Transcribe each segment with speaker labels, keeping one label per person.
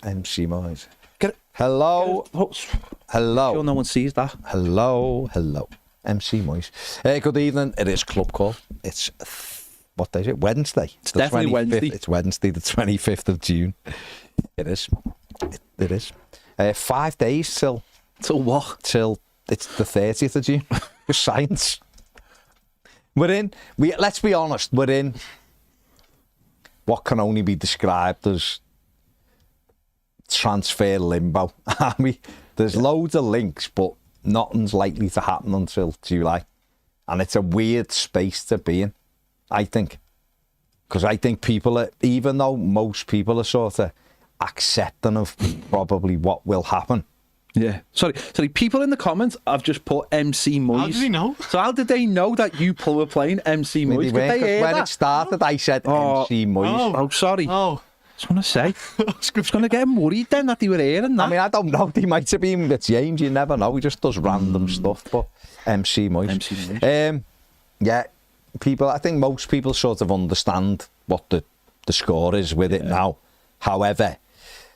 Speaker 1: MC Moyes.
Speaker 2: Get it.
Speaker 1: Hello. Hello.
Speaker 2: Sure no one sees that.
Speaker 1: Hello. MC Moyes. Good evening. It is Club Call. It's, what day is it? Wednesday.
Speaker 2: It's definitely Wednesday.
Speaker 1: It's Wednesday, the 25th of June. It is. It is. 5 days till...
Speaker 2: Till what?
Speaker 1: Till it's the 30th of June. Just science. Let's be honest, we're in what can only be described as transfer limbo. There's loads of links, but nothing's likely to happen until July. And it's a weird space to be in, I think. Because I think people are, even though most people are sort of accepting of probably what will happen.
Speaker 2: Yeah. Sorry, people in the comments have just put MC Moyes.
Speaker 3: How did he know?
Speaker 2: So how did they know that you were playing MC Moyes?
Speaker 1: When it started, I said MC Moyes.
Speaker 2: Oh, sorry.
Speaker 3: Oh.
Speaker 2: I was going to say. I was going to get him worried then that they were hearing that.
Speaker 1: I mean, I don't know. They might have been with James. You never know. He just does random stuff. But MC Moyes. Yeah, I think most people sort of understand what the score is with it now. However,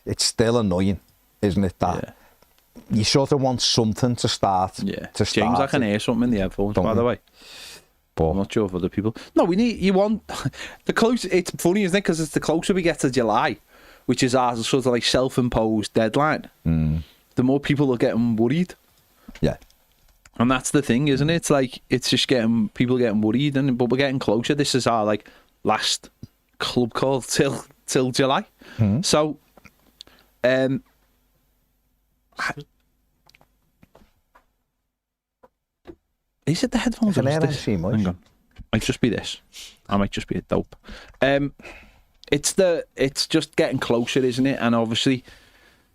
Speaker 1: it's still annoying, isn't it, that you sort of want something to start. Yeah.
Speaker 2: James, I can hear something in the headphones, by the way. But I'm not sure if other people. No, you want the closer. It's funny, isn't it? Because it's the closer we get to July, which is our sort of like self-imposed deadline. The more people are getting worried.
Speaker 1: Yeah.
Speaker 2: And that's the thing, isn't it? It's like it's just people getting worried, but we're getting closer. This is our like last club call till July. So, is it the headphones?
Speaker 1: Hang on.
Speaker 2: Might just be this. I might just be a dope. It's just getting closer, isn't it? And obviously,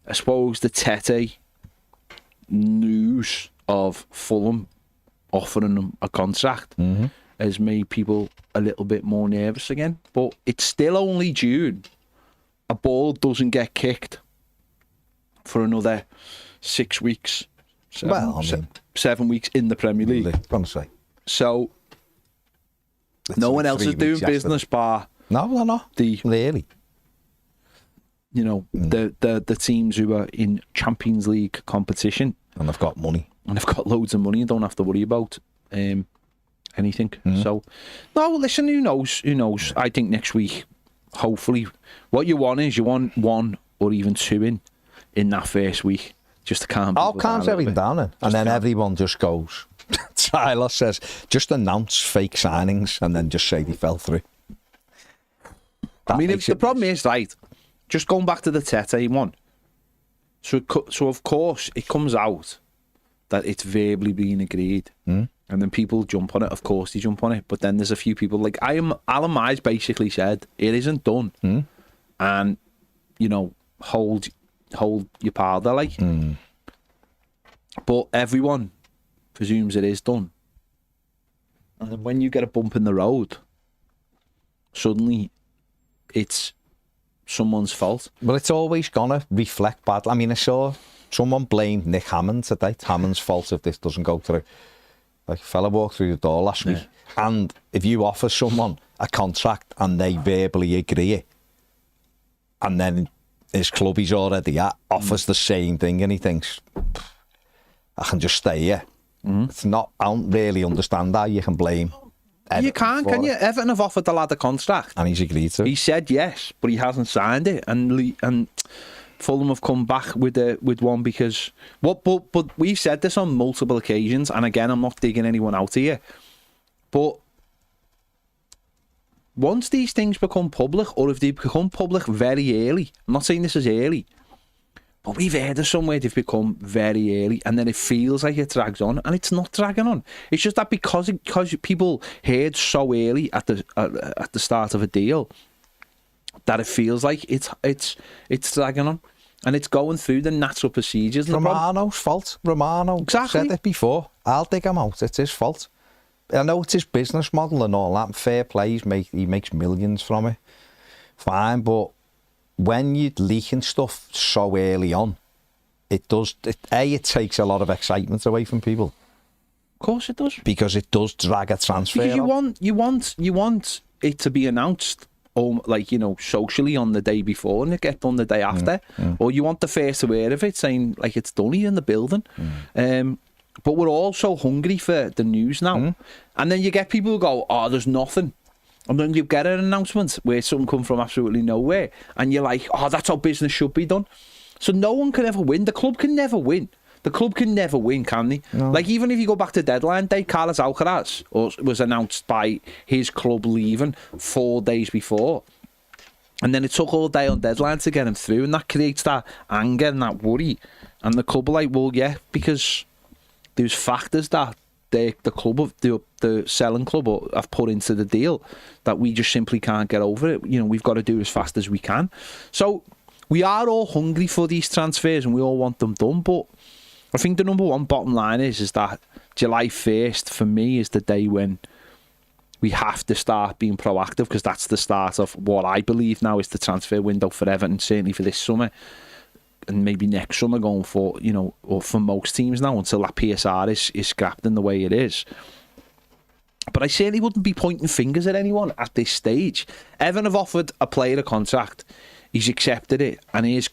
Speaker 2: I suppose the Tete news of Fulham offering them a contract has made people a little bit more nervous again. But it's still only June. A ball doesn't get kicked for another 6 weeks. 7 weeks in the Premier League. So no one else is doing business bar.
Speaker 1: No, they're not. Really.
Speaker 2: You know, the teams who are in Champions League competition.
Speaker 1: And they've got money.
Speaker 2: And they've got loads of money and don't have to worry about anything. So, no, listen, who knows? I think next week, hopefully, what you want is you want 1 or even 2 in that first week. Just to calm people down.
Speaker 1: Calms everything down. And then everyone just goes. Tyler says, just announce fake signings and then just say they fell through.
Speaker 2: The problem is, right, just going back to the Tete one. So of course, it comes out that it's verbally being agreed. And then people jump on it. Of course, they jump on it. But then there's a few people, like Alan Mize basically said, it isn't done. And, hold your powder, like. But everyone presumes it is done. And then when you get a bump in the road, suddenly it's someone's fault.
Speaker 1: Well, it's always gonna reflect bad. I mean, I saw someone blamed Nick Hammond today. It's Hammond's fault if this doesn't go through. Like a fella walked through the door last week, and if you offer someone a contract and they verbally agree it, and then his club he's already at offers the same thing, and he thinks, I can just stay here. It's not. I don't really understand how you can blame. Everton.
Speaker 2: You can't, can you? Everton have offered the lad a contract,
Speaker 1: and he's agreed to.
Speaker 2: He said yes, but he hasn't signed it, and Fulham have come back with one because what? But we've said this on multiple occasions, and again, I'm not digging anyone out here, but once these things become public, or if they become public very early, I'm not saying this is early, but we've heard of somewhere they've become very early, and then it feels like it drags on, and it's not dragging on. It's just that because people heard so early at the start of a deal, that it feels like it's dragging on, and it's going through the natural procedures.
Speaker 1: Romano's fault. Romano said it before. I'll dig him out. It's his fault. I know it's his business model and all that. Fair play. He makes millions from it. Fine, but when you're leaking stuff so early on, it takes a lot of excitement away from people.
Speaker 2: Of course it does.
Speaker 1: Because it does drag a transfer.
Speaker 2: Because you want it to be announced like, you know, socially on the day before and it get done the day after, or you want the first aware of it, saying like it's done here in the building. But we're all so hungry for the news now, and then you get people who go, "Oh, there's nothing," and then you get an announcement where something come from absolutely nowhere, and you're like, "Oh, that's how business should be done." So no one can ever win. The club can never win. The club can never win, can they? No. Like, even if you go back to deadline day, Carlos Alcaraz was announced by his club leaving 4 days before. And then it took all day on deadline to get him through, and that creates that anger and that worry. And the club are like, well, yeah, because there's factors that the club, the selling club have put into the deal that we just simply can't get over it. You know, we've got to do as fast as we can. So we are all hungry for these transfers and we all want them done, but I think the number one bottom line is that July 1st for me is the day when we have to start being proactive, because that's the start of what I believe now is the transfer window for Everton, certainly for this summer and maybe next summer going for, you know, or for most teams now until that PSR is scrapped in the way it is. But I certainly wouldn't be pointing fingers at anyone at this stage. Everton have offered a player a contract, he's accepted it, and his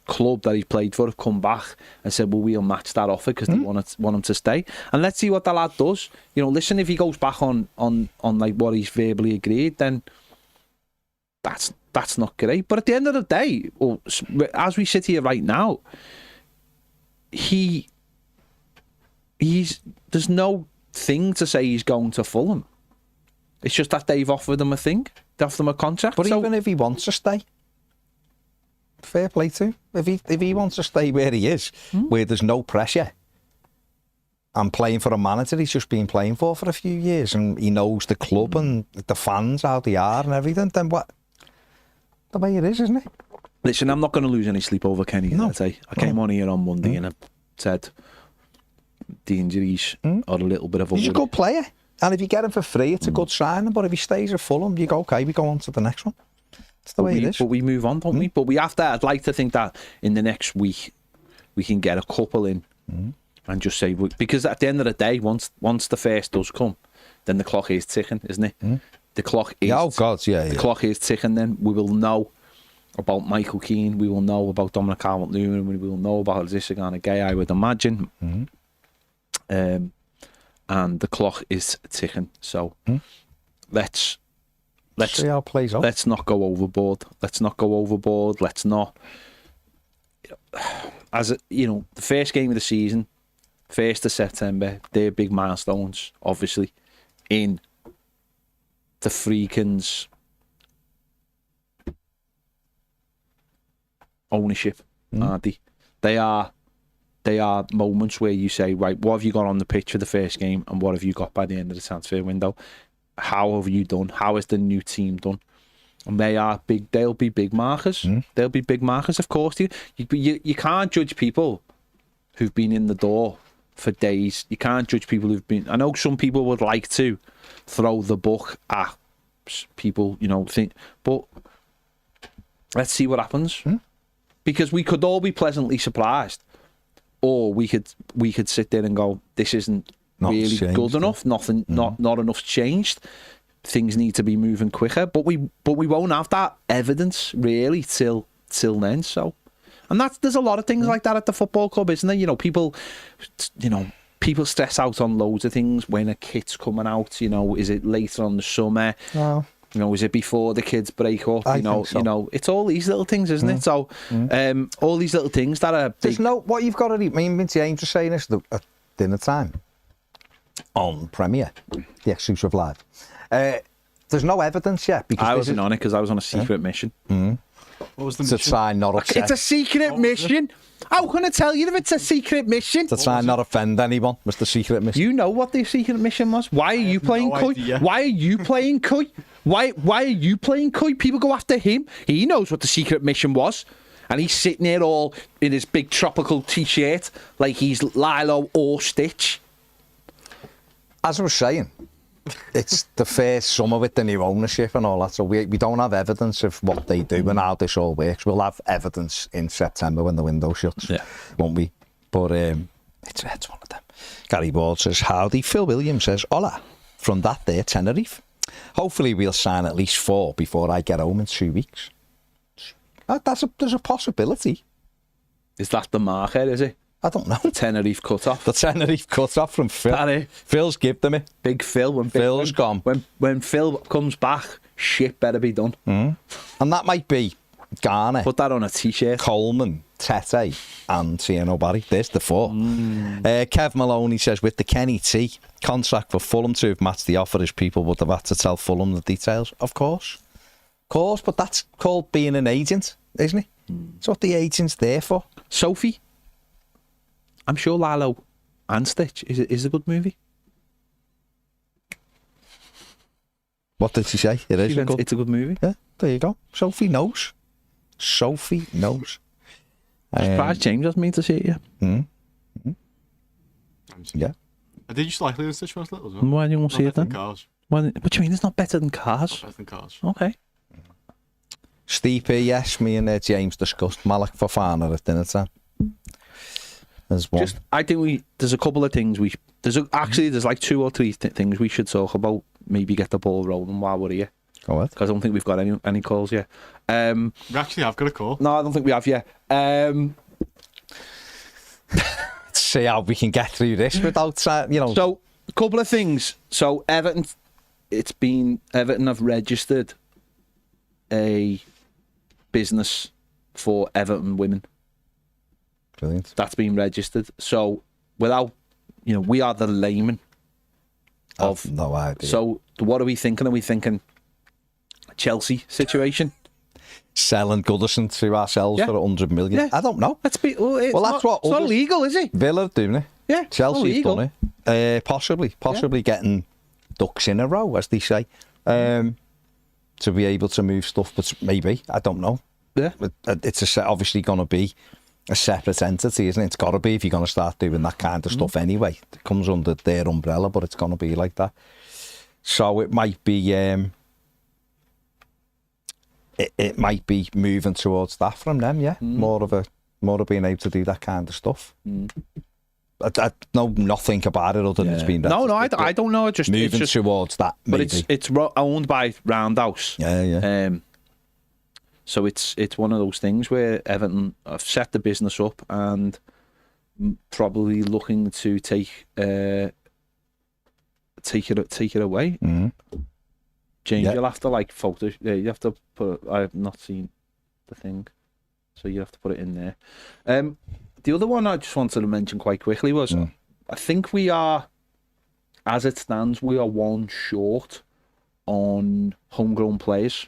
Speaker 2: club that he played for have come back and said, well, we'll match that offer because they want him to stay, and let's see what the lad does. You know, listen, if he goes back on like what he's verbally agreed, then that's not great. But at the end of the day, or as we sit here right now, there's no thing to say he's going to Fulham. It's just that they've offered him a thing, they offered him a contract.
Speaker 1: But even if he wants to stay, fair play to him. If he wants to stay where he is, where there's no pressure, and playing for a manager he's just been playing for a few years, and he knows the club and the fans, how they are and everything, then what? The way it is, isn't it?
Speaker 2: Listen, I'm not going to lose any sleep over Kenny. No. I came on here on Monday and I said the injuries are a little bit of a
Speaker 1: He's a good player, and if you get him for free, it's a good signing. But if he stays at Fulham, you go, okay, we go on to the next one. It's the way it is.
Speaker 2: But we move on, don't we? But we have to. I'd like to think that in the next week we can get a couple in and just say, because at the end of the day, once the first does come, then the clock is ticking, isn't it? The clock is.
Speaker 1: Oh God, yeah.
Speaker 2: The clock is ticking. Then we will know about Michael Keane. We will know about Dominic Calvert-Lewin. We will know about Zisagana Gay, I would imagine. And the clock is ticking. So let's
Speaker 1: see how it plays out.
Speaker 2: Let's not go overboard. Let's not, as you know, the first game of the season, 1st of September, they're big milestones, obviously, in the Freakins' ownership, aren't they? They are moments where you say, right, what have you got on the pitch for the first game, and what have you got by the end of the transfer window? How have you done? How is the new team done? And they are big. They'll be big markers. They'll be big markers, of course. You can't judge people who've been in the door for days. You can't judge people who've been. I know some people would like to throw the book at people, you know, but let's see what happens. Because we could all be pleasantly surprised, or we could sit there and go, this isn't really good enough. Nothing, not enough's changed. Things need to be moving quicker, but we won't have that evidence really till then. So, and there's a lot of things like that at the football club, isn't there? You know, people stress out on loads of things when a kit's coming out. You know, is it later on the summer? No. You know, is it before the kids break up? You know, it's all these little things, isn't it? So, all these little things that are big.
Speaker 1: There's no what you've got to eat. I mean, Vinci Ames was saying this at dinner time on Premier, the exclusive live. There's no evidence yet because
Speaker 2: I wasn't on it because I was on a secret mission.
Speaker 3: What was the mission?
Speaker 1: To try and not upset.
Speaker 2: It's a secret mission. How can I tell you if it's a secret mission?
Speaker 1: To try and not offend anyone was the secret mission.
Speaker 2: You know what the secret mission was? Why are you playing coy? Why are you playing coy? Why are you playing coy? People go after him. He knows what the secret mission was. And he's sitting there all in his big tropical t-shirt like he's Lilo or Stitch.
Speaker 1: As I was saying, it's the first summer with the new ownership and all that, so we don't have evidence of what they do and how this all works. We'll have evidence in September when the window shuts, won't we? But it's one of them. Gary Ward says, howdy. Phil Williams says, hola, from that there Tenerife. Hopefully we'll sign at least 4 before I get home in 2 weeks. There's a possibility.
Speaker 2: Is that the marker, is it?
Speaker 1: I don't know.
Speaker 2: Tenerife cut-off.
Speaker 1: The Tenerife cut off from Phil.
Speaker 2: That it?
Speaker 1: Phil's given me.
Speaker 2: Big Phil.
Speaker 1: Phil's gone.
Speaker 2: When Phil comes back, shit better be done.
Speaker 1: And that might be Garner,
Speaker 2: Put that on a t-shirt.
Speaker 1: Coleman, Tete, and Tiano Barry. There's the 4. Kev Maloney says, with the Kenny T contract for Fulham to have matched the offer, as people would have had to tell Fulham the details. Of course, but that's called being an agent, isn't it? It's what the agent's there for.
Speaker 2: Sophie. I'm sure Lalo and Stitch is a good movie.
Speaker 1: What did she say?
Speaker 2: It's a good movie.
Speaker 1: Yeah, there you go. Sophie knows.
Speaker 2: Surprised James doesn't mean to see it yet.
Speaker 1: Yeah.
Speaker 3: I did used to like Lilo and Stitch when I was little as well.
Speaker 2: Why do you want to see it then?
Speaker 3: Cars.
Speaker 2: What do you mean it's not better than Cars?
Speaker 3: Better than Cars.
Speaker 2: Okay.
Speaker 1: Steve P, yes, me and James discussed Malik Fofana at dinner time. There's one.
Speaker 2: I think there's a couple of things there's like 2 or 3 things we should talk about. Maybe get the ball rolling while we're here.
Speaker 1: Go ahead.
Speaker 2: Because I don't think we've got any calls yet.
Speaker 3: We actually have got a call.
Speaker 2: No, I don't think we have yet.
Speaker 1: Let's see how we can get through this without,
Speaker 2: So, a couple of things. So, Everton have registered a business for Everton women.
Speaker 1: Brilliant.
Speaker 2: That's been registered. So, without, we are the layman of.
Speaker 1: I've no idea.
Speaker 2: So, what are we thinking? Are we thinking Chelsea situation?
Speaker 1: Selling Goodison to ourselves for 100 million?
Speaker 2: Yeah.
Speaker 1: I don't know.
Speaker 2: That's that's not illegal, is it?
Speaker 1: Villa doing it.
Speaker 2: Yeah,
Speaker 1: Chelsea's done it. Possibly getting ducks in a row, as they say, to be able to move stuff. But maybe, I don't know.
Speaker 2: Yeah,
Speaker 1: it's obviously going to be a separate entity, isn't it? It's got to be if you're going to start doing that kind of stuff anyway. It comes under their umbrella, but it's going to be like that. So it might be. It might be moving towards that from them, yeah. More of being able to do that kind of stuff. I know nothing about it other than it's been.
Speaker 2: No, I don't know. It's
Speaker 1: moving towards that, maybe.
Speaker 2: But it's owned by Roundhouse.
Speaker 1: Yeah.
Speaker 2: So it's one of those things where Everton have set the business up and probably looking to take it away. James, you'll have to photo. Yeah, you have to put. I have not seen the thing, so you have to put it in there. The other one I just wanted to mention quite quickly was, I think we are, as it stands, we are 1 short on homegrown players.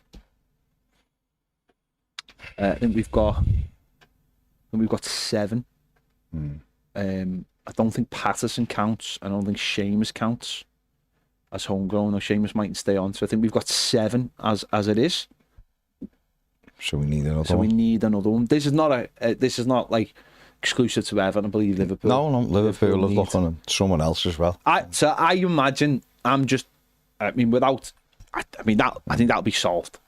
Speaker 2: I think we've got 7. I don't think Patterson counts. I don't think Seamus counts as homegrown, or Seamus mightn't stay on. So I think we've got 7 as it is.
Speaker 1: So we need another one.
Speaker 2: We need another one. This is not like exclusive to Everton. I believe Liverpool.
Speaker 1: No, Liverpool is looking at someone else as well.
Speaker 2: I imagine I think that'll be solved.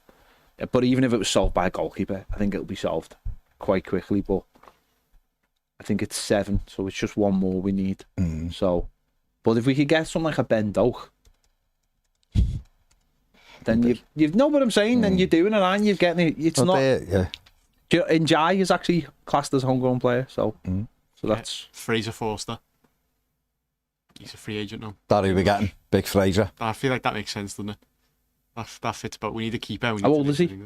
Speaker 2: But even if it was solved by a goalkeeper, I think it'll be solved quite quickly. But I think it's 7, so it's just 1 more we need. So, but if we could get something like a Ben Doak, then you know what I'm saying. Then you're doing it, and you're getting it. It's not. Njai is actually classed as a homegrown player, so that's
Speaker 3: Fraser Forster. He's a free agent now.
Speaker 1: That who we're getting, Big Fraser.
Speaker 3: I feel like that makes sense, doesn't it? That fits, but we need a keeper.
Speaker 2: How old is he?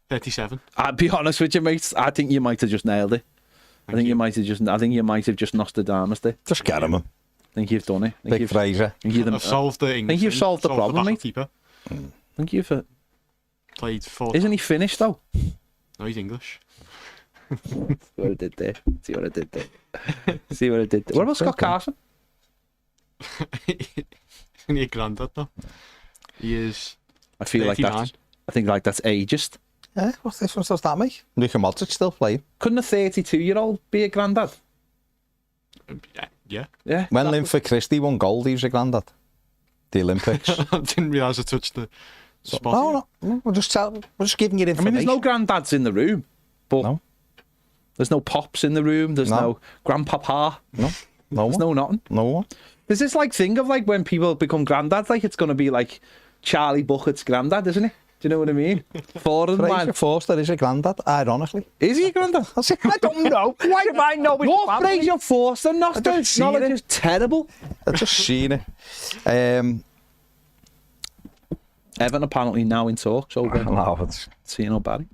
Speaker 3: 37.
Speaker 2: I'll be honest with you, mate. I think you might have just nailed it. I think you might have just Nostradamus it.
Speaker 1: Just get him.
Speaker 2: I think you've done it.
Speaker 1: Big Fraser.
Speaker 3: I've solved the English.
Speaker 2: I think you've solved the problem, mate.
Speaker 3: Keeper.
Speaker 2: I think you've
Speaker 3: played 4.
Speaker 2: Isn't he finished though?
Speaker 3: No, he's English.
Speaker 2: See what I did there. What about Scott Carson?
Speaker 3: Isn't he a granddad though? He is.
Speaker 2: I feel 39. I think that's ageist.
Speaker 1: Yeah, what's this one? Does that make? Luka Modric still playing?
Speaker 2: Couldn't a 32-year-old be a granddad?
Speaker 3: Yeah.
Speaker 1: When Linford Christie won gold, he was a granddad. The Olympics.
Speaker 3: I didn't realise I touched the spot.
Speaker 1: No. We're just giving you information.
Speaker 2: There's no granddads in the room, but there's no pops in the room. There's no grandpapa.
Speaker 1: No
Speaker 2: there's no nothing.
Speaker 1: No one.
Speaker 2: There's this thing of when people become granddads, it's going to be like Charlie Bucket's granddad, isn't he? Do you know what I mean? Foreign
Speaker 1: Fraser
Speaker 2: man.
Speaker 1: Forster is a granddad, ironically.
Speaker 2: Is he a granddad?
Speaker 1: I don't know. Why do I know his
Speaker 2: Your
Speaker 1: family?
Speaker 2: Fraser Forster knowledge is terrible.
Speaker 1: I've just seen it.
Speaker 2: Everton apparently now in talks over
Speaker 1: No, it's...
Speaker 2: seeing Barry.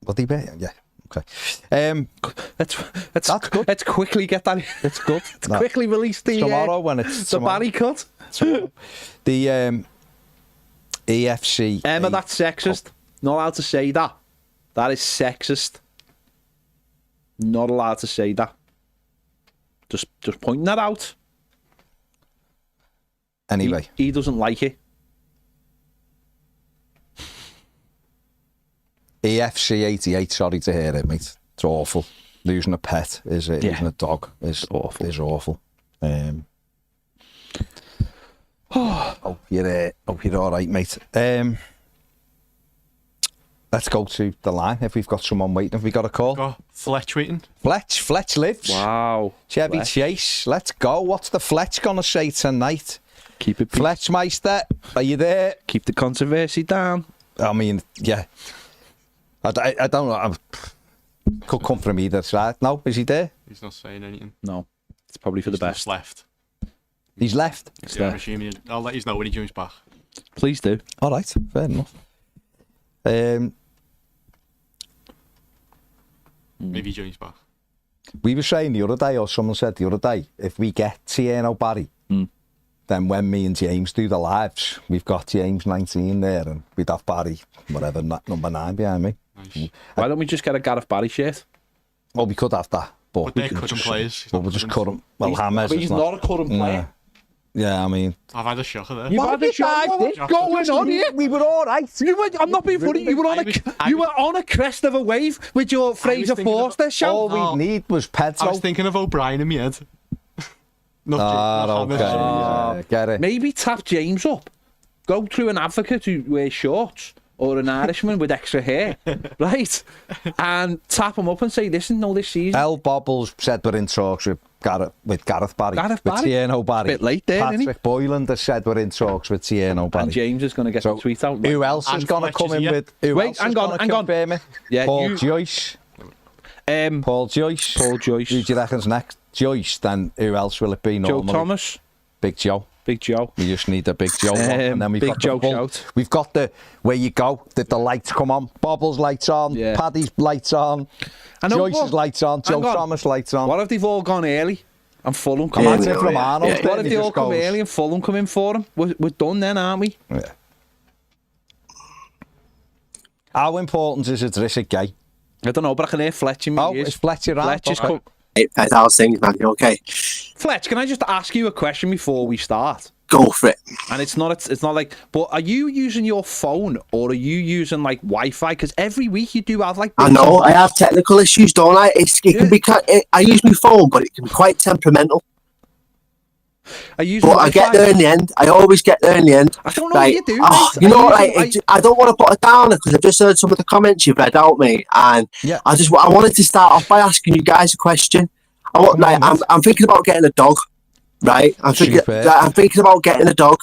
Speaker 1: Would he be? Yeah. Okay. That's good.
Speaker 2: Let's quickly get that.
Speaker 1: It's good.
Speaker 2: Let's quickly release the
Speaker 1: tomorrow when it's
Speaker 2: the Barry cut.
Speaker 1: The EFC.
Speaker 2: Emma, that's sexist. Not allowed to say that. That is sexist. Not allowed to say that. Just pointing that out.
Speaker 1: Anyway,
Speaker 2: he doesn't like it.
Speaker 1: EFC 88. Sorry to hear it, mate. It's awful. Losing a pet losing a dog is awful. Is awful. Hope you're all right, mate. Let's go to the line if we've got someone waiting. Have we got a call?
Speaker 3: Got Fletch waiting.
Speaker 1: Fletch lives.
Speaker 2: Wow.
Speaker 1: Chevy Chase. Let's go. What's the Fletch gonna say tonight?
Speaker 2: Keep it.
Speaker 1: Fletchmeister, are you there?
Speaker 2: Keep the controversy down.
Speaker 1: I mean, yeah. I don't know. Could come from either side. No, is he there?
Speaker 3: He's not saying anything.
Speaker 2: No, it's probably for the best.
Speaker 3: He's left.
Speaker 1: He's left?
Speaker 3: Yeah, I'm assuming I'll let you know when he joins back.
Speaker 2: Please do.
Speaker 1: All right, fair enough.
Speaker 3: Maybe he joins back.
Speaker 1: We were saying the other day, or someone said the other day, if we get Tieno Barry, then when me and James do the lives, we've got James 19 there, and we'd have Barry, whatever, number 9 behind me.
Speaker 3: Nice.
Speaker 2: Why don't we just get a Gareth Barry shirt?
Speaker 1: Well, we could have that, but
Speaker 3: they're current players.
Speaker 1: But we'll just cut him. Well, Hammers
Speaker 2: but he's not a current player.
Speaker 1: Yeah, I mean...
Speaker 3: I've had a shocker there.
Speaker 2: You've had a shocker? What's going on here?
Speaker 1: We were all right.
Speaker 2: I'm not being funny. You were on a crest of a wave with your Fraser Forster shout.
Speaker 1: All we need was Pedro.
Speaker 3: I was thinking of O'Brien in my head.
Speaker 1: Okay. Yeah, get it.
Speaker 2: Maybe tap James up. Go through an advocate who wears shorts or an Irishman with extra hair, right? And tap him up and say, listen, no, this season.
Speaker 1: El Bobbles said we're in talks with Gareth Barry.
Speaker 2: Gareth
Speaker 1: with
Speaker 2: Barry?
Speaker 1: Tieno Barry.
Speaker 2: Bit late there, isn't he?
Speaker 1: Patrick Boylan has said we're in talks with Tieno Barry.
Speaker 2: And James is going to get the tweet out.
Speaker 1: Who else is going to come in with...
Speaker 2: Wait, hang on.
Speaker 1: Yeah, Paul Joyce. Paul Joyce. Who do you reckon's next? Joyce, then who else will it be normally?
Speaker 2: Joe Thomas.
Speaker 1: Big Joe.
Speaker 2: Big Joe.
Speaker 1: We just need a Big Joe one. And then we've
Speaker 2: Big
Speaker 1: got
Speaker 2: Joe
Speaker 1: the
Speaker 2: shout.
Speaker 1: We've got the where you go, the lights come on. Bobbles lights on, Paddy's lights on, Joyce's lights on, Joe Thomas lights on.
Speaker 2: What if they've all gone early and Fulham come
Speaker 1: in from Arnold?
Speaker 2: What if they all come early and Fulham come in for him? We're done then, aren't we?
Speaker 1: Yeah. How important is it to this guy?
Speaker 2: I don't know, but I can hear Fletch in my ears.
Speaker 1: It's Fletch around.
Speaker 2: Fletch is come.
Speaker 4: How's things, man? You okay?
Speaker 2: Fletch, can I just ask you a question before we start?
Speaker 4: Go for it.
Speaker 2: And it's not like, but are you using your phone or are you using like Wi-Fi? Because every week you do have like.
Speaker 4: I know I have technical issues, don't I? It can be. I use my phone, but it can be quite temperamental.
Speaker 2: I
Speaker 4: get there in the end. I always get there in the end.
Speaker 2: I don't know what you do.
Speaker 4: You know, I don't want to put it down because I've just heard some of the comments you've read out, mate, and I wanted to start off by asking you guys a question. I'm thinking about getting a dog, right? I'm thinking about getting a dog,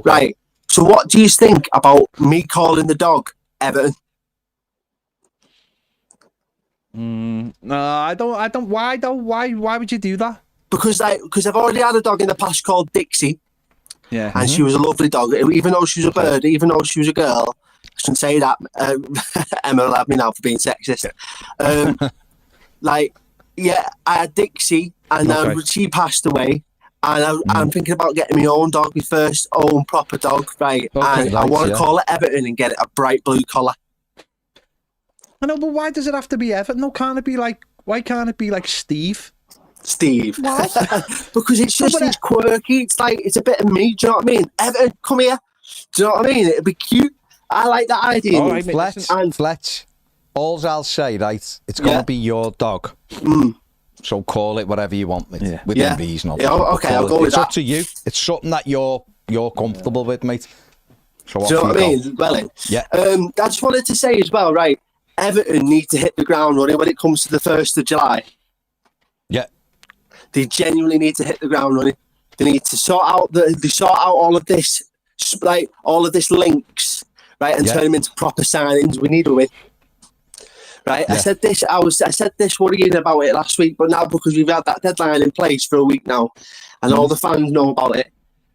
Speaker 4: right? So, what do you think about me calling the dog Everton?
Speaker 2: No, I don't. Why would you do that?
Speaker 4: Because I've already had a dog in the past called Dixie.
Speaker 2: Yeah.
Speaker 4: And she was a lovely dog. Even though she was a bird, even though she was a girl, I shouldn't say that. Emma will have me now for being sexist. I had Dixie, and she passed away. And I'm thinking about getting my own dog, my first own proper dog, right? Okay, and I want to call it Everton and get it a bright blue collar.
Speaker 2: I know, but why does it have to be Everton? No, why can't it be like Steve?
Speaker 4: Steve. Because it's just it's quirky. It's a bit of me. Do you know what I mean? Everton, come here. Do you know what I mean? It'd be cute. I like that idea.
Speaker 1: All right, Fletch. All I'll say, right? It's gonna be your dog. So call it whatever you want, mate. Within reason.
Speaker 4: Yeah, okay, I'll go with that.
Speaker 1: It's up to you. It's something that you're comfortable with, mate. So
Speaker 4: do you know what I mean? Well, I just wanted to say as well, right? Everton need to hit the ground running when it comes to the 1st of July.
Speaker 1: Yeah.
Speaker 4: They genuinely need to hit the ground running. They need to sort out all of this like all of this links, right, and turn them into proper signings. We need a win. Right, I said this worrying about it last week, but now because we've had that deadline in place for a week now, and all the fans know about it,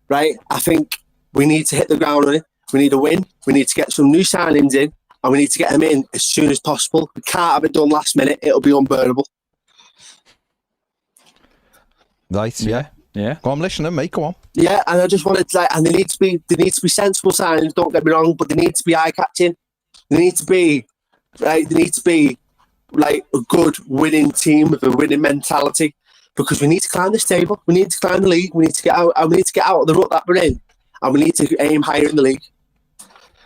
Speaker 4: right? I think we need to hit the ground running. We need a win. We need to get some new signings in, and we need to get them in as soon as possible. We can't have it done last minute; it'll be unbearable.
Speaker 1: Right? Yeah. Go on, listening, mate. Go on.
Speaker 4: Yeah, and I just wanted to, and they need to be sensible signings. Don't get me wrong, but they need to be eye catching. They need to be. Right, they need to be like a good winning team with a winning mentality, because we need to climb this table. We need to climb the league. We need to get out. And we need to get out of the rut that we're in, and we need to aim higher in the league.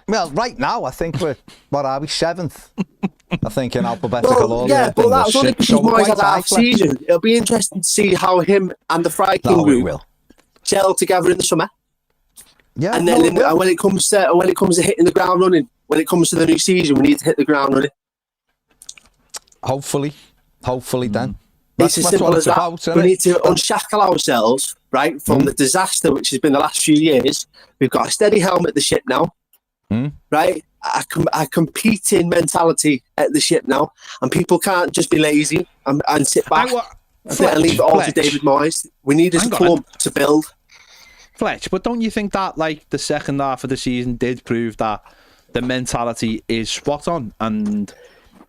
Speaker 1: Well, right now I think we're 7th? I think in alphabetical order.
Speaker 4: Yeah, but that was only because Moyes had half season. It'll be interesting to see how him and the Viking group gel together in the summer.
Speaker 1: Yeah,
Speaker 4: and then when it comes to hitting the ground running. When it comes to the new season, we need to hit the ground running.
Speaker 1: Hopefully then.
Speaker 4: It's as simple as that. We need to unshackle ourselves, right, from the disaster which has been the last few years. We've got a steady helm at the ship now, right? A competing mentality at the ship now, and people can't just be lazy and sit back and leave it all to David Moyes. We need as a club to build.
Speaker 2: Fletch, but don't you think that, like, the second half of the season did prove that the mentality is spot on, and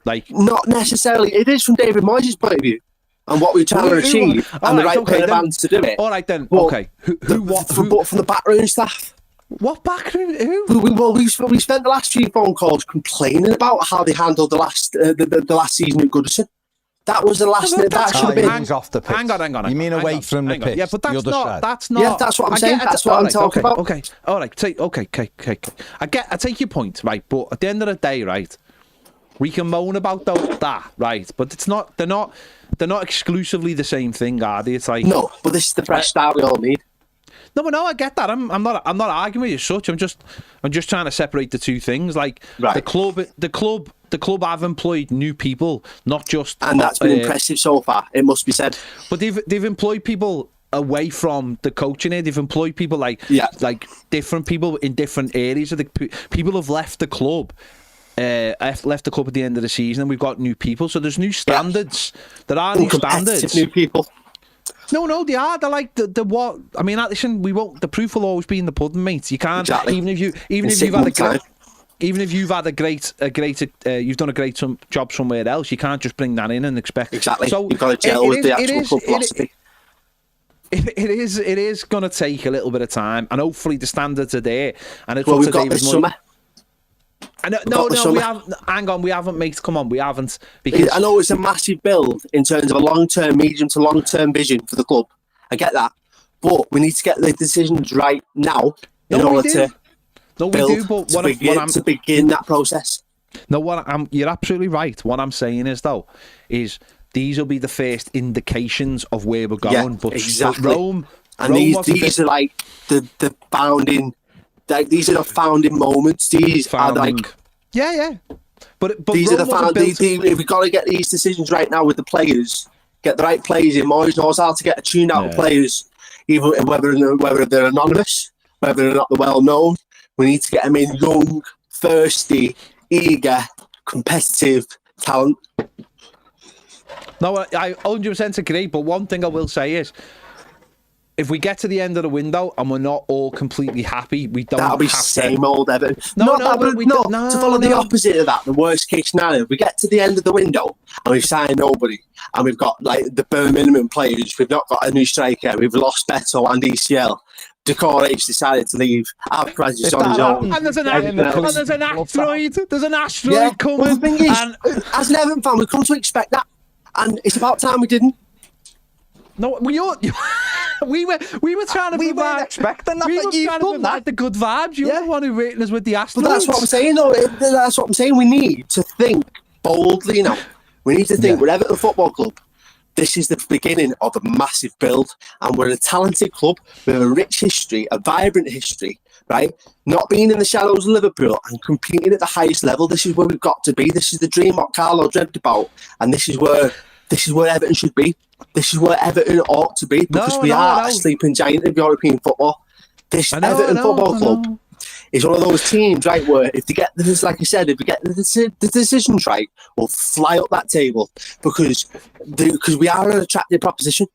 Speaker 2: like
Speaker 4: not necessarily. It is from David Moyes' point of view, and what we're trying to achieve, and the right pair of hands to do it.
Speaker 2: All right then.
Speaker 4: But
Speaker 2: okay. Who
Speaker 4: from the backroom staff?
Speaker 2: What backroom? Who?
Speaker 4: We spent the last few phone calls complaining about how they handled the last season at Goodison. That was the last. That should have been
Speaker 1: off the pitch.
Speaker 2: Hang on.
Speaker 1: You mean away from the pitch?
Speaker 2: Yeah, but that's not.
Speaker 4: Yeah, that's what I'm saying. That's what I'm talking about.
Speaker 2: Okay. All right. Okay. I take your point, right? But at the end of the day, right, we can moan about that, right? But it's not. They're not exclusively the same thing, are they? It's like
Speaker 4: no, but this is the fresh start we all need.
Speaker 2: No, I get that. I'm not arguing with you as such. I'm just trying to separate the two things. Like the club have employed new people, not just,
Speaker 4: and that's been impressive so far. It must be said.
Speaker 2: But they've employed people away from the coaching here. They've employed people like different people in different areas. So people have left the club. Left the club at the end of the season, and we've got new people. So there's new standards. There are new standards.
Speaker 4: New people.
Speaker 2: No, they are. They're like the what? I mean, listen, we won't. The proof will always be in the pudding, mate. You can't even if you've done a great job somewhere else. You can't just bring that in and expect.
Speaker 4: Exactly.
Speaker 2: So
Speaker 4: you've got to gel with the actual club philosophy.
Speaker 2: It is going to take a little bit of time, and hopefully the standards are there. And it's
Speaker 4: we've got this summer.
Speaker 2: No, we haven't. Hang on, we haven't, mate. Come on, we haven't. Because
Speaker 4: I know it's a massive build in terms of a long-term, medium to long-term vision for the club. I get that, but we need to get the decisions right now in order to begin that process.
Speaker 2: No, you're absolutely right. What I'm saying is these will be the first indications of where we're going.
Speaker 4: Yeah,
Speaker 2: but
Speaker 4: exactly.
Speaker 2: Rome
Speaker 4: these are like the founding. Like, these are the founding moments. These are like,
Speaker 2: But
Speaker 4: these are the founding. We've got to get these decisions right now with the players. Get the right players in. Moyes knows how to get a tune out of players, even whether they're anonymous, whether they're not well known. We need to get them in young, thirsty, eager, competitive talent.
Speaker 2: No, I 100% agree. But one thing I will say is, if we get to the end of the window and we're not all completely happy, we don't.
Speaker 4: That'll be same old Everton. To follow the opposite of that, the worst case scenario. We get to the end of the window and we've signed nobody, and we've got like the bare minimum players. We've not got a new striker. We've lost Beto and ECL. Decorate's decided to leave. Alcaraz is on his own.
Speaker 2: And there's an asteroid. There's an asteroid coming.
Speaker 4: Well, the thing is, as an Everton fan, we've come to expect that, and it's about time we didn't.
Speaker 2: No, we were trying to.
Speaker 1: We weren't expecting that.
Speaker 2: We were trying to provide the good vibes. You're the one who rated us with the asteroids.
Speaker 4: But that's what I'm saying, though. That's what I'm saying. We need to think boldly now. We need to think, we're Everton Football Club. This is the beginning of a massive build, and we're a talented club with a rich history, a vibrant history, right? Not being in the shadows of Liverpool and competing at the highest level. This is where we've got to be. This is the dream what Carlo dreamt about, and this is where Everton should be. This is where Everton ought to be, because we are a sleeping giant of European football. This
Speaker 2: I know,
Speaker 4: Everton
Speaker 2: I know,
Speaker 4: Football
Speaker 2: I
Speaker 4: Club
Speaker 2: know.
Speaker 4: is one of those teams, right, where if they get this, like I said, if we get the decisions right, we'll fly up that table because we are an attractive proposition.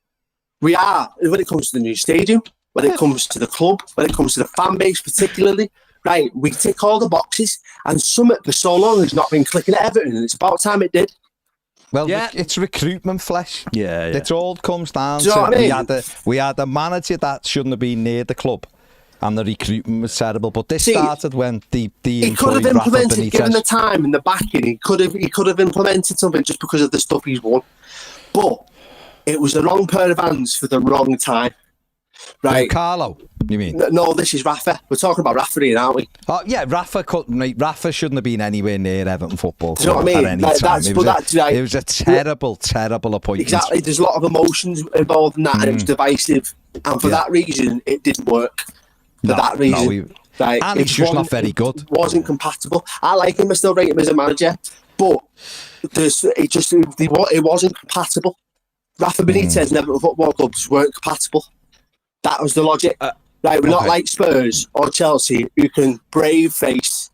Speaker 4: We are when it comes to the new stadium, when it comes to the club, when it comes to the fan base, particularly. Right, we tick all the boxes, and Summit for so long has not been clicking at Everton, and it's about time it did.
Speaker 1: Well,
Speaker 2: Yeah.
Speaker 1: it's recruitment flesh.
Speaker 2: Yeah.
Speaker 1: It all comes down
Speaker 4: Do you know
Speaker 1: to
Speaker 4: what I mean?
Speaker 1: we had a manager that shouldn't have been near the club, and the recruitment was terrible. But this
Speaker 4: See,
Speaker 1: started when the
Speaker 4: He could have
Speaker 1: employed Rafa
Speaker 4: implemented, given the
Speaker 1: Benitez.
Speaker 4: time and the backing, he could have implemented something just because of the stuff he's won. But it was the wrong pair of hands for the wrong time. Right.
Speaker 1: Carlo, you mean?
Speaker 4: No, this is Rafa. We're talking about Rafa here, aren't we?
Speaker 1: Oh yeah, Rafa shouldn't have been anywhere near Everton Football
Speaker 4: Do you know
Speaker 1: Club
Speaker 4: what I mean?
Speaker 1: at any
Speaker 4: Like,
Speaker 1: time.
Speaker 4: that's-
Speaker 1: It was a terrible appointment.
Speaker 4: Exactly. There's a lot of emotions involved in that, and it was divisive. And for that reason, it didn't work. For that reason.
Speaker 1: And he's just not very good.
Speaker 4: It wasn't compatible. I like him. I still rate him as a manager. But it wasn't compatible. Rafa Benitez and Everton Football Clubs weren't compatible. That was the logic. Right, we're not like Spurs or Chelsea who can brave face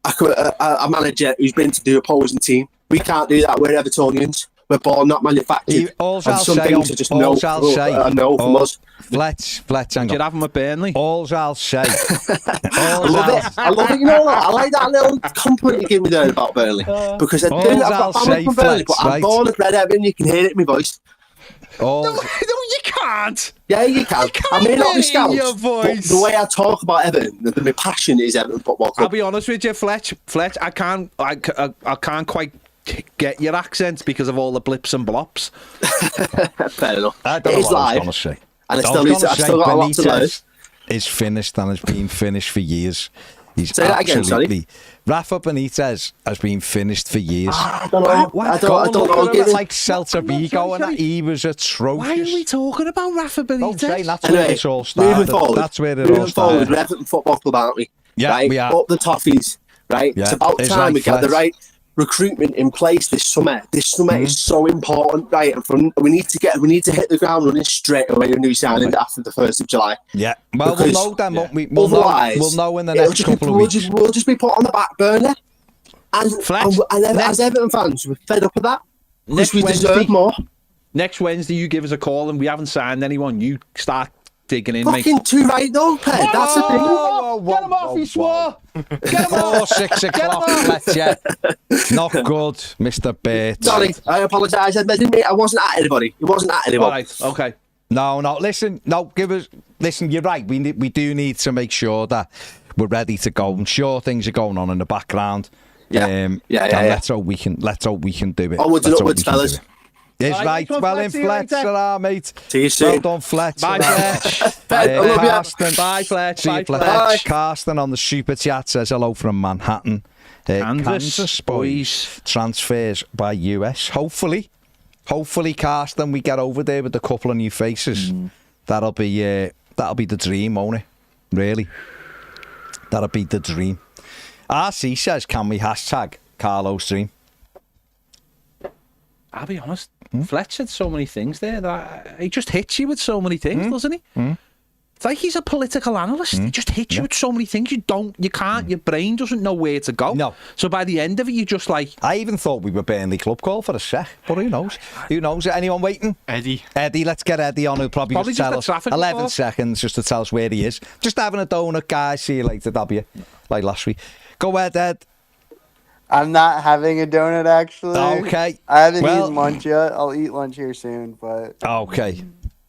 Speaker 4: a manager who's been to the opposing team. We can't do that. We're Evertonians. We're born, not manufactured.
Speaker 1: All
Speaker 4: And some things are just no from us.
Speaker 1: Fletch, hang
Speaker 2: Did you
Speaker 1: on.
Speaker 2: have him at Burnley?
Speaker 1: All I'll say.
Speaker 4: I love it. I love it. You know what? I like that little compliment you give me there about Burnley. Because I do.
Speaker 1: All
Speaker 4: I've
Speaker 1: I'll
Speaker 4: got family
Speaker 1: say,
Speaker 4: from Burnley,
Speaker 1: Fletch,
Speaker 4: but I'm
Speaker 1: right?
Speaker 4: born and bred Everton. You can hear it in my voice.
Speaker 1: All,
Speaker 2: No, you can't.
Speaker 4: Yeah, you can. I may not be scouts,
Speaker 2: your
Speaker 4: but
Speaker 2: voice.
Speaker 4: the way I talk about Everton, my passion is Everton Football
Speaker 2: I'll
Speaker 4: Club.
Speaker 2: be honest with you, Fletch, I can't quite get your accent because of all the blips and blops.
Speaker 4: Fair enough.
Speaker 1: I don't
Speaker 4: It
Speaker 1: know
Speaker 4: is
Speaker 1: what I was
Speaker 4: live,
Speaker 1: going to say.
Speaker 4: and
Speaker 1: I
Speaker 4: I've still got a lot to learn.
Speaker 1: Benitez is finished and has been finished for years. He's
Speaker 4: Say that again,
Speaker 1: absolutely. Rafa Benitez has been finished for years.
Speaker 4: I don't know. I don't know.
Speaker 1: It's like Celta Vigo and that. He was atrocious.
Speaker 2: Why are we talking about Rafa
Speaker 1: Don't say
Speaker 2: Benitez?
Speaker 1: that's where this all
Speaker 4: moving
Speaker 1: started.
Speaker 4: forward,
Speaker 1: That's where it all
Speaker 4: moving forward,
Speaker 1: started.
Speaker 4: we're Everton Football Club, aren't we?
Speaker 1: Yeah,
Speaker 4: right?
Speaker 1: we are.
Speaker 4: Up the Toffees, right?
Speaker 1: Yeah,
Speaker 4: It's about
Speaker 1: it's
Speaker 4: time
Speaker 1: like
Speaker 4: we get the
Speaker 1: Fletch.
Speaker 4: right recruitment in place this summer. This summer is so important, right? And we need to hit the ground running straight away with new signings after the 1st of July.
Speaker 1: Yeah, well,
Speaker 4: Because
Speaker 1: we'll know then, won't we?
Speaker 4: Otherwise,
Speaker 1: We'll know in the
Speaker 4: it'll
Speaker 1: next
Speaker 4: just
Speaker 1: couple of
Speaker 4: we'll
Speaker 1: weeks.
Speaker 4: we'll just be put on the back burner.
Speaker 2: Fletch,
Speaker 4: As Everton fans, we're fed up with that.
Speaker 2: Next
Speaker 4: Because we deserve
Speaker 2: Wednesday-
Speaker 4: more.
Speaker 2: Next Wednesday, you give us a call and we haven't signed anyone. You start digging in, mate.
Speaker 4: Fucking too right though, Ped. That's the thing.
Speaker 2: Get him off, he swore. Get him
Speaker 1: Oh,
Speaker 2: off.
Speaker 1: 6 o'clock, let's yeah. Not good, Mr. Bates.
Speaker 4: Sorry, I apologise. I wasn't at anybody. It wasn't at anybody.
Speaker 2: All right, okay.
Speaker 1: No, listen, listen, you're right. We do need to make sure that we're ready to go. I'm sure things are going on in the background.
Speaker 4: Yeah.
Speaker 1: And
Speaker 4: Yeah.
Speaker 1: let's hope we can do it.
Speaker 4: Onwards and
Speaker 1: Let's hope
Speaker 4: upwards,
Speaker 1: we can
Speaker 4: fellas.
Speaker 1: do it. It's
Speaker 2: All right,
Speaker 1: right.
Speaker 2: nice one,
Speaker 1: Well,
Speaker 2: Fletch.
Speaker 1: in
Speaker 2: See you
Speaker 1: Fletch,
Speaker 2: later.
Speaker 1: mate.
Speaker 4: See you soon.
Speaker 1: Well done, Fletch.
Speaker 2: Bye, Fletch.
Speaker 4: I love you.
Speaker 1: Carsten.
Speaker 2: Bye, Fletch.
Speaker 1: See you,
Speaker 2: Bye,
Speaker 1: Fletch.
Speaker 2: Fletch.
Speaker 1: Carsten on the super chat says hello from Manhattan.
Speaker 2: Kansas boys.
Speaker 1: Transfers by US. Hopefully, Carsten, we get over there with a couple of new faces. That'll be the dream, won't it? Really, that'll be the dream. RC says, can we hashtag Carlo's dream?
Speaker 2: I'll be honest. Fletch said so many things there that he just hits you with so many things, doesn't he? It's like he's a political analyst. He just hits you with so many things. You can't. Your brain doesn't know where to go.
Speaker 1: No.
Speaker 2: So by the end of it, you're just like,
Speaker 1: I even thought we were Burnley Club Call for a sec, but who knows? Who knows? Anyone waiting?
Speaker 3: Eddie.
Speaker 1: Let's get Eddie on. He'll probably just
Speaker 2: just
Speaker 1: tell
Speaker 2: a
Speaker 1: us
Speaker 2: traffic
Speaker 1: 11
Speaker 2: report.
Speaker 1: seconds just to tell us where he is. Just having a donut, guys. See you later, W. Like last week. Go ahead, Ed.
Speaker 5: I'm not having a donut, actually.
Speaker 1: Okay.
Speaker 5: I haven't
Speaker 1: Well-
Speaker 5: eaten lunch yet. I'll eat lunch here soon, but...
Speaker 1: Okay.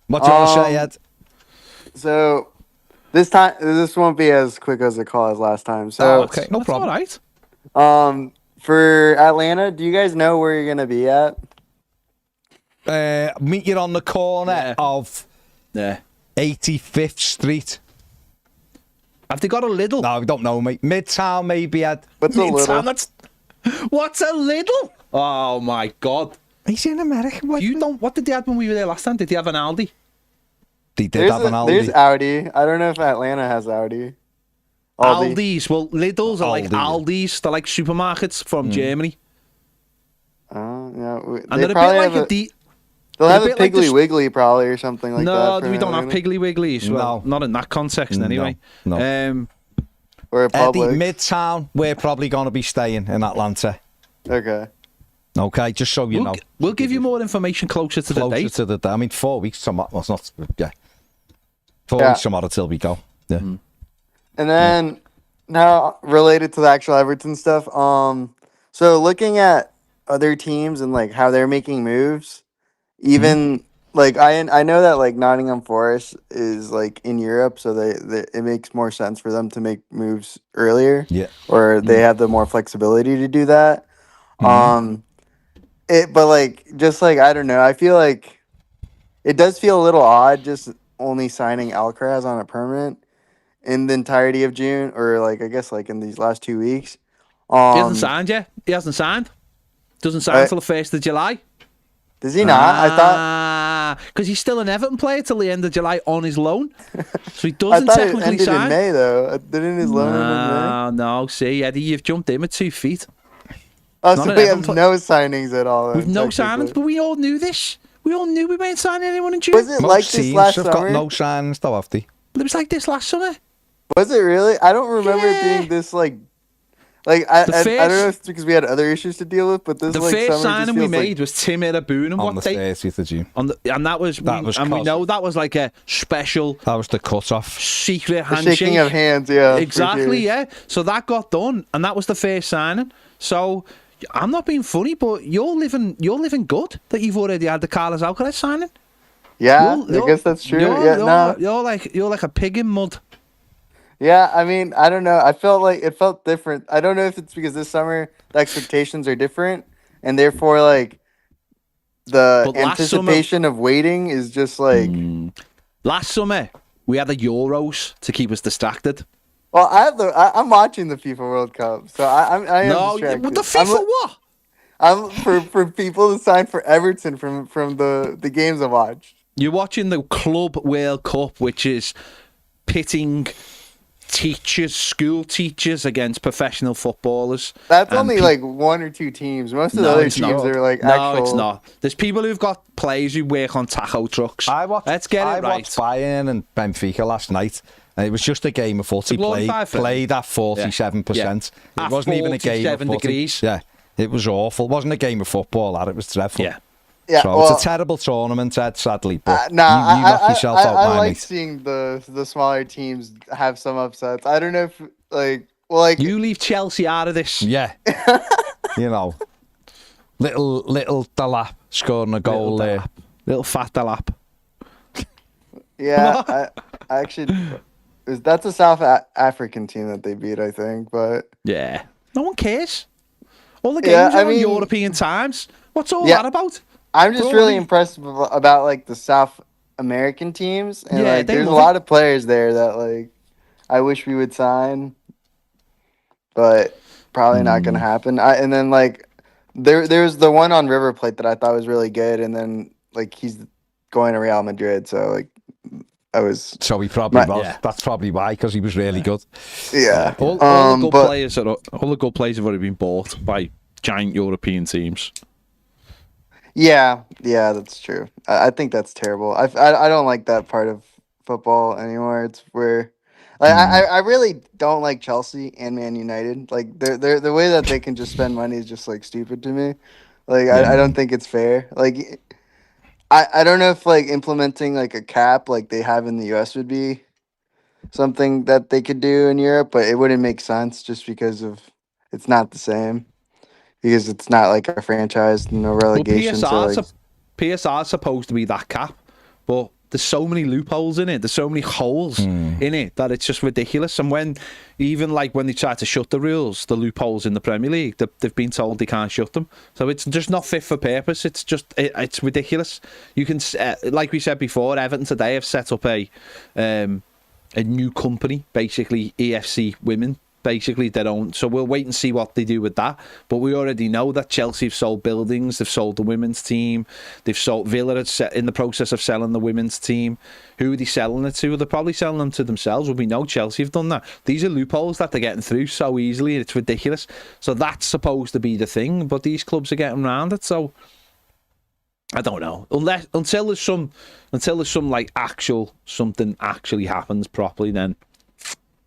Speaker 1: What do you want to say, Ed?
Speaker 5: So, this won't be as quick as the call as last time. So,
Speaker 1: Okay, no
Speaker 2: that's
Speaker 1: problem.
Speaker 2: all right.
Speaker 5: for Atlanta, do you guys know where you're going to be at?
Speaker 1: Meet you on the corner
Speaker 2: Yeah.
Speaker 1: of
Speaker 2: Yeah.
Speaker 1: 85th Street.
Speaker 2: Have they got a little?
Speaker 1: No, I don't know, mate. Midtown, maybe, Ed.
Speaker 5: What's a little?
Speaker 2: What's a little? Oh my God!
Speaker 1: He's in America. What?
Speaker 2: What did they have when we were there last time? Did they have an Aldi?
Speaker 1: They did have an
Speaker 5: There's
Speaker 1: Aldi.
Speaker 5: Audi. I don't know if Atlanta has Audi. Aldi.
Speaker 2: Aldi's. Well, Lidl's are like
Speaker 1: Aldi.
Speaker 2: Aldi's. They're like supermarkets from Germany,
Speaker 5: Yeah,
Speaker 2: and they're a bit
Speaker 5: probably
Speaker 2: like
Speaker 5: have
Speaker 2: a
Speaker 5: They'll have
Speaker 2: a
Speaker 5: a
Speaker 2: bit like
Speaker 5: Piggly
Speaker 2: the-
Speaker 5: Wiggly probably or something like that.
Speaker 2: No, we don't have Piggly Wigglies. Well,
Speaker 1: No.
Speaker 2: not in that context anyway.
Speaker 1: No.
Speaker 5: Or a
Speaker 1: Eddie,
Speaker 5: Publix.
Speaker 1: Midtown, we're probably going to be staying in Atlanta.
Speaker 5: Okay.
Speaker 1: Okay, just so you know.
Speaker 2: We'll give you more information closer to the
Speaker 1: Closer
Speaker 2: date.
Speaker 1: to the day. I mean, 4 weeks tomorrow. Well, it's not. Yeah. 4
Speaker 5: Yeah.
Speaker 1: weeks tomorrow till we go. Yeah.
Speaker 2: Mm-hmm.
Speaker 5: And then now related to the actual Everton stuff, so looking at other teams and like how they're making moves, even like I know that like Nottingham Forest is like in Europe, so they it makes more sense for them to make moves earlier.
Speaker 1: Yeah.
Speaker 5: Or they have the more flexibility to do that. But like just like I don't know, I feel like it does feel a little odd just only signing Alcaraz on a permanent in the entirety of June, or like I guess like in these last 2 weeks.
Speaker 2: He hasn't signed yet. He hasn't signed. Doesn't sign until the 1st of July.
Speaker 5: Does he not? I thought
Speaker 2: because he's still an Everton player till the end of July on his loan, so he
Speaker 5: I
Speaker 2: doesn't
Speaker 5: thought it
Speaker 2: technically
Speaker 5: ended
Speaker 2: sign.
Speaker 5: in May though. Didn't his loan end in May?
Speaker 2: No, see, Eddie, you've jumped in with 2 feet.
Speaker 5: Oh,
Speaker 2: not
Speaker 5: so
Speaker 2: an
Speaker 5: we
Speaker 2: Everton
Speaker 5: have
Speaker 2: pla-
Speaker 5: no signings at all.
Speaker 2: We've
Speaker 5: then,
Speaker 2: no
Speaker 5: technically.
Speaker 2: signings, but we all knew this. We all knew we weren't signing anyone in June.
Speaker 5: Was it
Speaker 1: Most
Speaker 5: like this
Speaker 1: teams
Speaker 5: last
Speaker 1: have
Speaker 5: summer?
Speaker 1: got no signs, though, have they?
Speaker 2: It was like this last summer.
Speaker 5: Was it really? I don't remember it
Speaker 2: Yeah.
Speaker 5: being this like I don't know if
Speaker 2: first-
Speaker 5: it's because we had other issues to deal with, but this
Speaker 2: The
Speaker 5: like
Speaker 2: first
Speaker 5: summer just
Speaker 2: signing we
Speaker 5: feels
Speaker 2: made was Tim Irabun,
Speaker 1: On
Speaker 2: what
Speaker 1: the
Speaker 2: date?
Speaker 1: 30th of June.
Speaker 2: And that was
Speaker 1: That
Speaker 2: we,
Speaker 1: was
Speaker 2: and we
Speaker 1: cos-
Speaker 2: know that was like a special
Speaker 1: That was the cut-off.
Speaker 2: secret
Speaker 5: like the
Speaker 2: handshake.
Speaker 5: shaking of hands. Yeah, for
Speaker 2: Exactly,
Speaker 5: sure.
Speaker 2: yeah. So that got done, and that was the first signing. So I'm not being funny, but you're living good that you've already had the Carlos Alcaraz signing.
Speaker 5: Yeah,
Speaker 2: You're-
Speaker 5: I guess that's true.
Speaker 2: You're,
Speaker 5: No.
Speaker 2: you're like a pig in mud.
Speaker 5: Yeah, I mean, I don't know. I felt like it felt different. I don't know if it's because this summer the expectations are different, and therefore like the
Speaker 2: But last
Speaker 5: anticipation of waiting is just like.
Speaker 2: Last summer we had the Euros to keep us distracted.
Speaker 5: Well, I'm watching the FIFA World Cup, so I am
Speaker 2: No,
Speaker 5: distracted.
Speaker 2: what the FIFA what?
Speaker 5: I'm for people to sign for Everton from the games I watched.
Speaker 2: You're watching the Club World Cup, which is pitting school teachers against professional footballers.
Speaker 5: That's
Speaker 2: And
Speaker 5: only like one or two teams. Most of the other
Speaker 2: it's
Speaker 5: teams
Speaker 2: not.
Speaker 5: are like
Speaker 2: no,
Speaker 5: actual.
Speaker 2: it's not. There's people who've got players who work on taco trucks. Let's get
Speaker 1: I
Speaker 2: it right.
Speaker 1: watched Bayern and Benfica last night, and it was just a game of footy
Speaker 2: glorified film.
Speaker 1: played at 47%.
Speaker 2: Yeah.
Speaker 1: It wasn't even a game of
Speaker 2: 47
Speaker 1: footy.
Speaker 2: degrees.
Speaker 1: Yeah, it was awful. It wasn't a game of football, that. It was dreadful.
Speaker 2: Yeah.
Speaker 5: Yeah,
Speaker 1: So
Speaker 5: well,
Speaker 1: it's a terrible tournament, Ed, sadly. But
Speaker 5: no,
Speaker 1: you knock yourself out,
Speaker 5: I
Speaker 1: my
Speaker 5: like
Speaker 1: mate.
Speaker 5: seeing the smaller teams have some upsets. I don't know if like
Speaker 2: You leave Chelsea out of this.
Speaker 1: Yeah. You know, little Dalap scoring a goal there.
Speaker 2: Little fat Dalap.
Speaker 5: yeah, I actually that's a South African team that they beat, I think, but
Speaker 2: Yeah. No one cares. All the games
Speaker 5: Yeah,
Speaker 2: are
Speaker 5: I
Speaker 2: on
Speaker 5: mean-
Speaker 2: European times. What's all
Speaker 5: Yeah.
Speaker 2: that about?
Speaker 5: I'm just
Speaker 2: Bro,
Speaker 5: really
Speaker 2: I mean-
Speaker 5: impressed about like the South American teams, and
Speaker 2: Yeah,
Speaker 5: like
Speaker 2: they
Speaker 5: there's a
Speaker 2: love
Speaker 5: lot of players there that like I wish we would sign, but probably not gonna happen. And then like there's the one on River Plate that I thought was really good, and then like he's going to Real Madrid, so like I was
Speaker 1: So he probably was.
Speaker 2: yeah.
Speaker 1: That's probably why, because he was really good.
Speaker 5: yeah.
Speaker 2: All the good
Speaker 5: but
Speaker 2: players all the good players have already been bought by giant European teams.
Speaker 5: yeah, that's true. I think that's terrible. I don't like that part of football anymore. It's where like I really don't like Chelsea and Man United. Like they're the way that they can just spend money is just like stupid to me. Like I don't think it's fair. Like I don't know if like implementing like a cap like they have in the US would be something that they could do in Europe, but it wouldn't make sense just because of it's not the same. Because it's not like a franchise, no relegation.
Speaker 2: Well,
Speaker 5: so like,
Speaker 2: PSR's supposed to be that cap, but there's so many loopholes in it. There's so many holes in it that it's just ridiculous. And when they try to shut the rules, the loopholes in the Premier League, they've been told they can't shut them. So it's just not fit for purpose. It's just it's ridiculous. You can like we said before, Everton today have set up a new company, basically EFC Women. Basically their own, so we'll wait and see what they do with that. But we already know that Chelsea have sold buildings, they've sold the women's team, they've sold Villa in the process of selling the women's team. Who are they selling it to? They're probably selling them to themselves. Well, we know Chelsea have done that. These are loopholes that they're getting through so easily, it's ridiculous. So that's supposed to be the thing, but these clubs are getting around it. So I don't know. Until there's some like something actually happens properly, then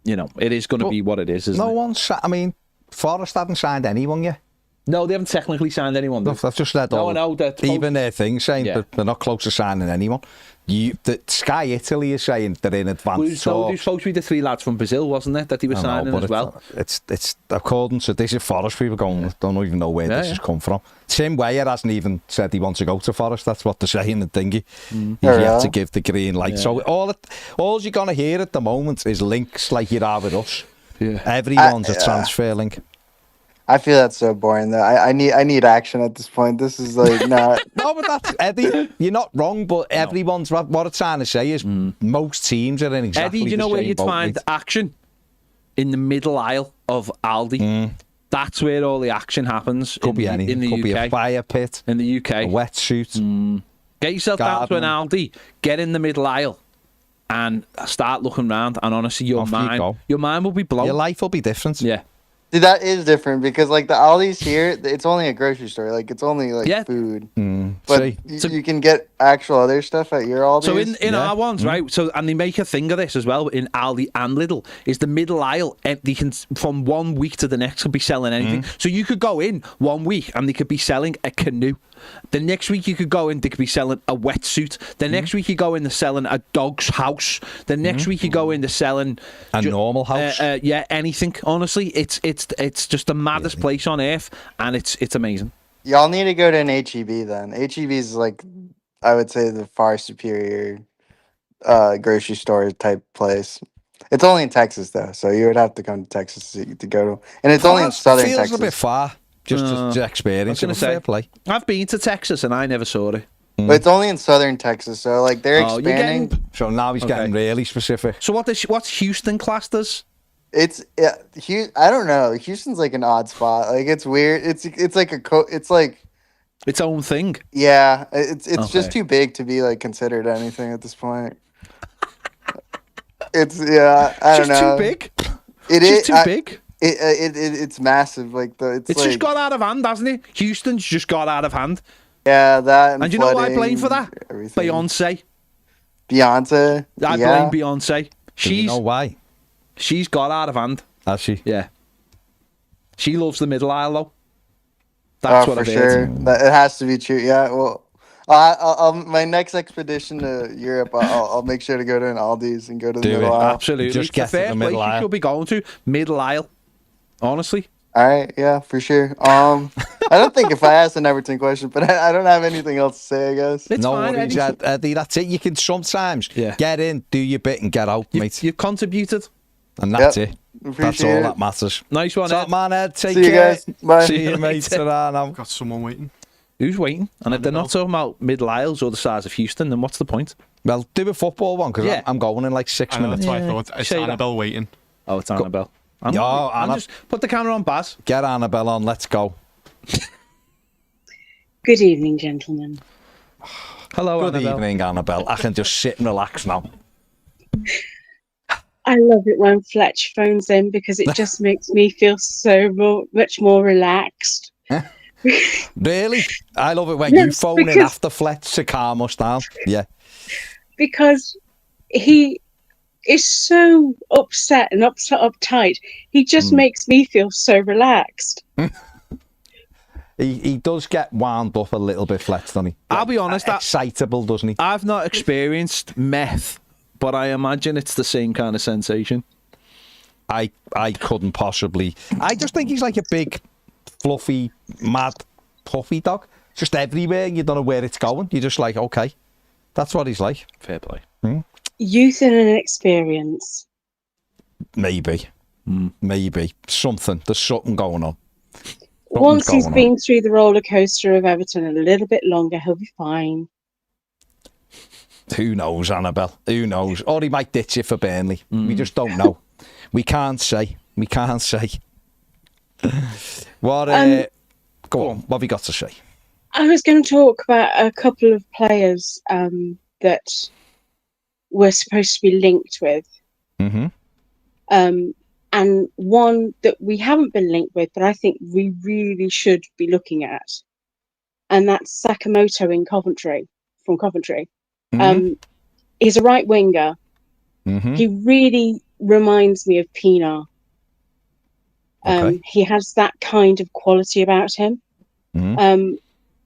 Speaker 2: it is going to be what it is. Isn't
Speaker 1: No
Speaker 2: it?
Speaker 1: one's. I mean, Forest haven't signed anyone yet.
Speaker 2: No, they haven't technically signed anyone.
Speaker 1: I've just read all.
Speaker 2: No, that's
Speaker 1: even their thing saying that they're not close to signing anyone. The Sky Italy is saying they're in advance.
Speaker 2: There's supposed to be the 3 lads from Brazil, wasn't it, that he was signing as well?
Speaker 1: It's according to this is Forest people going. Don't even know where this has come from. Tim Weyer hasn't even said he wants to go to Forest. That's what they're saying. The thingy. He's yet to give the green light. Yeah. So all you're gonna hear at the moment is links like you are with us. Yeah. Everyone's a transfer link.
Speaker 5: I feel that's so boring though. I need action at this point. This is like not.
Speaker 1: No, but that's Eddie. You're not wrong, but everyone's what I'm trying to say is most teams are in exactly.
Speaker 2: Eddie, do you know where you'd
Speaker 1: boat,
Speaker 2: find action? In the middle aisle of Aldi. That's where all the action happens.
Speaker 1: Could be anything.
Speaker 2: In the
Speaker 1: Could
Speaker 2: UK.
Speaker 1: be a fire pit.
Speaker 2: In the UK.
Speaker 1: A wetsuit.
Speaker 2: Get yourself down to an Aldi. Get in the middle aisle. And start looking around. And honestly, your mind will be blown.
Speaker 1: Your life will be different.
Speaker 2: Yeah.
Speaker 5: See, that is different because like the Aldi's here, it's only a grocery store. Like it's only like food. But you can get actual other stuff at your Aldi's.
Speaker 2: So in our ones, right? So and they make a thing of this as well in Aldi and Lidl. Is the middle aisle empty? From 1 week to the next could be selling anything. So you could go in 1 week and they could be selling a canoe. The next week you could go in, they could be selling a wetsuit. The next week you go in, they're selling a dog's house. The next week you go in, they're selling
Speaker 1: a normal house.
Speaker 2: Anything. Honestly, it's just the maddest place on earth, and it's amazing.
Speaker 5: Y'all need to go to an HEB then. HEB is like, I would say, the far superior grocery store type place. It's only in Texas though, so you would have to come to Texas to go to, and it's only in southern Texas.
Speaker 1: Feels a bit far. Just to experience it. Fair play.
Speaker 2: I've been to Texas and I never saw it.
Speaker 5: But it's only in southern Texas, so like they're expanding.
Speaker 1: So now he's getting really specific.
Speaker 2: So what's Houston classed as?
Speaker 5: It's I don't know. Houston's like an odd spot. Like it's weird. It's like it's like
Speaker 2: its own thing.
Speaker 5: Yeah, it's just too big to be like considered anything at this point. I don't know.
Speaker 2: Just too big.
Speaker 5: It is
Speaker 2: too big.
Speaker 5: It's massive. Like it's like,
Speaker 2: just got out of hand, hasn't it? Houston's just got out of hand.
Speaker 5: Yeah, that.
Speaker 2: And you know what I blame for that?
Speaker 5: Everything.
Speaker 2: Beyonce.
Speaker 5: I
Speaker 2: blame Beyonce.
Speaker 1: You know why?
Speaker 2: She's got out of hand.
Speaker 1: Has she?
Speaker 2: Yeah. She loves the middle aisle though. That's what I've heard.
Speaker 5: It has to be true. Yeah. Well, I'll my next expedition to Europe, I'll make sure to go to an Aldi's and go to the middle aisle.
Speaker 2: Absolutely.
Speaker 1: Just get to the middle aisle.
Speaker 2: You should be going to middle aisle. Honestly.
Speaker 5: All right. Yeah, for sure. I don't think if I asked an Everton question, but I don't have anything else to say. I guess.
Speaker 2: It's
Speaker 1: no
Speaker 2: fine,
Speaker 1: worries, Eddie. That's it. You can sometimes get in, do your bit, and get out, mate.
Speaker 2: You've contributed,
Speaker 1: and that's it. That's all that matters.
Speaker 2: Nice one,
Speaker 1: Ed. Man, Ed. Take
Speaker 5: care.
Speaker 1: See you
Speaker 5: guys. Bye.
Speaker 1: See you, mate.
Speaker 3: I've got someone waiting.
Speaker 2: Who's waiting? And if they're not talking about middle aisles or the size of Houston, then what's the point?
Speaker 1: Well, do a football one because I'm going in like 6 minutes.
Speaker 3: That's why I thought it's Annabelle waiting.
Speaker 2: Oh, it's Annabelle.
Speaker 1: Just
Speaker 2: put the camera on, Baz.
Speaker 1: Get Annabelle on. Let's go.
Speaker 6: Good evening, gentlemen.
Speaker 2: Hello,
Speaker 1: Good
Speaker 2: Annabelle.
Speaker 1: evening, Annabelle. I can just sit and relax now.
Speaker 6: I love it when Fletch phones in because it just makes me feel much more relaxed.
Speaker 1: Really? I love it when you phone in after Fletch to calm us down. Yeah.
Speaker 6: Because he is so upset and uptight. He just makes me feel so relaxed.
Speaker 1: He does get wound up a little bit, Fletch, doesn't he?
Speaker 2: I'll be honest.
Speaker 1: Excitable, doesn't he?
Speaker 2: I've not experienced meth, but I imagine it's the same kind of sensation.
Speaker 1: I couldn't possibly. I just think he's like a big, fluffy, mad puffy dog. Just everywhere. You don't know where it's going. You're just like, okay. That's what he's like.
Speaker 2: Fair play.
Speaker 6: Youth and inexperience.
Speaker 1: Maybe. Maybe. Something. There's something going on.
Speaker 6: Once he's been through the roller coaster of Everton a little bit longer, he'll be fine.
Speaker 1: Who knows, Annabelle? Who knows? Or he might ditch it for Burnley. We just don't know. We can't say. What? Go on. What have you got to say?
Speaker 6: I was going to talk about a couple of players that we're supposed to be linked with. And one that we haven't been linked with, but I think we really should be looking at. and that's Sakamoto in Coventry, from Coventry.
Speaker 1: Mhm.
Speaker 6: He's a right winger.
Speaker 1: Mhm.
Speaker 6: He really reminds me of Pienaar.
Speaker 1: Okay.
Speaker 6: He has that kind of quality about him.
Speaker 1: Mhm.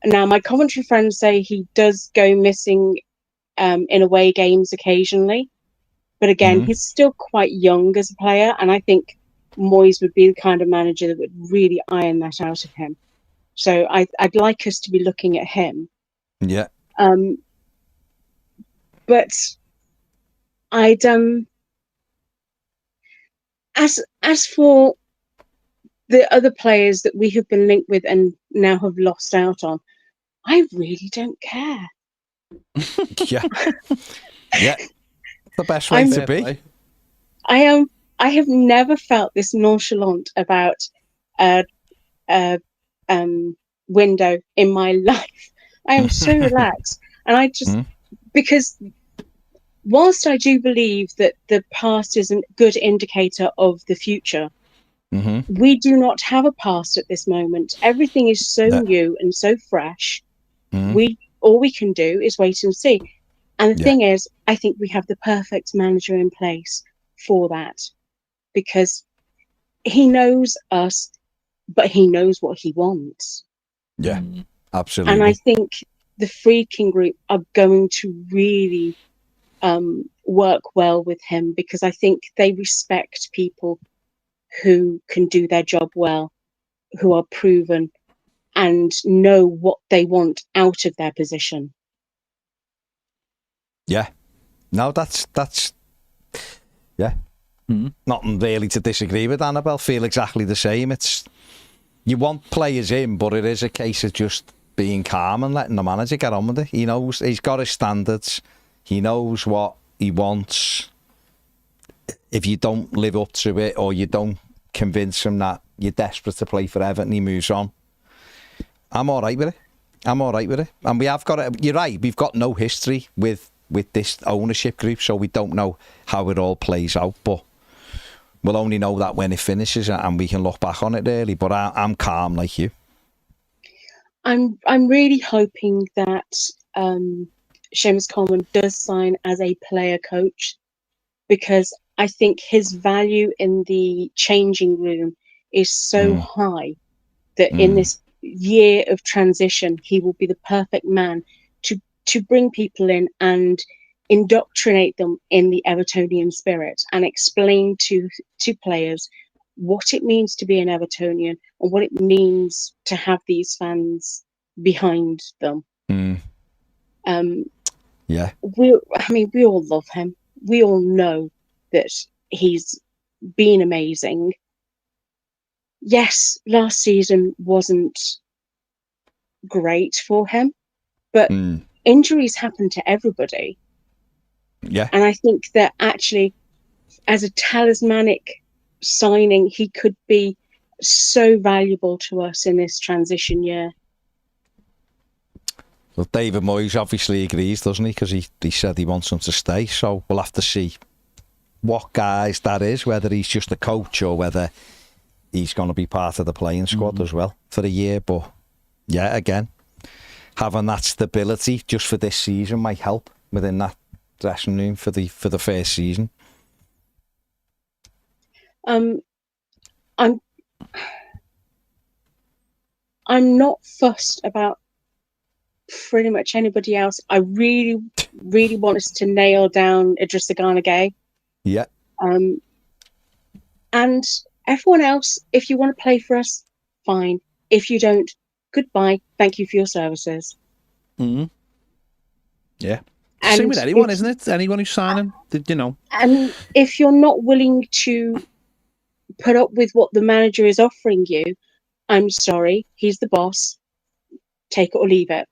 Speaker 6: Now, my Coventry friends say he does go missing in away games occasionally. But again,
Speaker 1: Mhm.
Speaker 6: he's still quite young as a player, and I think Moyes would be the kind of manager that would really iron that out of him. So I'd like us to be looking at him.
Speaker 1: Yeah.
Speaker 6: But I'd as for the other players that we have been linked with and now have lost out on, I really don't care.
Speaker 1: Yeah. Yeah. The best way to be.
Speaker 6: I have never felt this nonchalant about a window in my life. I am so relaxed, and I just because whilst I do believe that the past is a good indicator of the future, we do not have a past at this moment. Everything is so new and so fresh. All we can do is wait and see. And the thing is, I think we have the perfect manager in place for that, because he knows us, but he knows what he wants.
Speaker 1: Yeah, absolutely.
Speaker 6: And I think the Freaking Group are going to really work well with him, because I think they respect people who can do their job well, who are proven and know what they want out of their position.
Speaker 1: Yeah. No, that's yeah. Nothing really to disagree with, Annabelle. Feel exactly the same. It's you want players in, but it is a case of just being calm and letting the manager get on with it. He knows he's got his standards. He knows what he wants. If you don't live up to it, or you don't convince him that you're desperate to play for Everton, he moves on. I'm all right with it. And we have got it. You're right. We've got no history with this ownership group, so we don't know how it all plays out. But we'll only know that when it finishes, and we can look back on it really. But I'm calm like you.
Speaker 6: I'm really hoping that Seamus Coleman does sign as a player coach, because I think his value in the changing room is so high that in this year of transition, he will be the perfect man to bring people in and indoctrinate them in the Evertonian spirit and explain to players what it means to be an Evertonian and what it means to have these fans behind them.
Speaker 1: Yeah.
Speaker 6: We all love him. We all know that he's been amazing. Yes, last season wasn't great for him, but injuries happen to everybody.
Speaker 1: Yeah.
Speaker 6: And I think that actually, as a talismanic signing, he could be so valuable to us in this transition year.
Speaker 1: Well, David Moyes obviously agrees, doesn't he? Because he said he wants him to stay. So we'll have to see what guys that is, whether he's just a coach or whether he's going to be part of the playing squad as well for a year. But yeah, again, having that stability just for this season might help within that dressing room for the first season.
Speaker 6: I'm not fussed about pretty much anybody else. I really, really want us to nail down Idrissa Gana Gueye.
Speaker 1: Yeah.
Speaker 6: And everyone else, if you want to play for us, fine. If you don't, goodbye. Thank you for your services.
Speaker 2: Yeah.
Speaker 6: And
Speaker 2: same with anyone, isn't it? Anyone who's signing, you know.
Speaker 6: And if you're not willing to put up with what the manager is offering you, I'm sorry, he's the boss. Take it or leave it.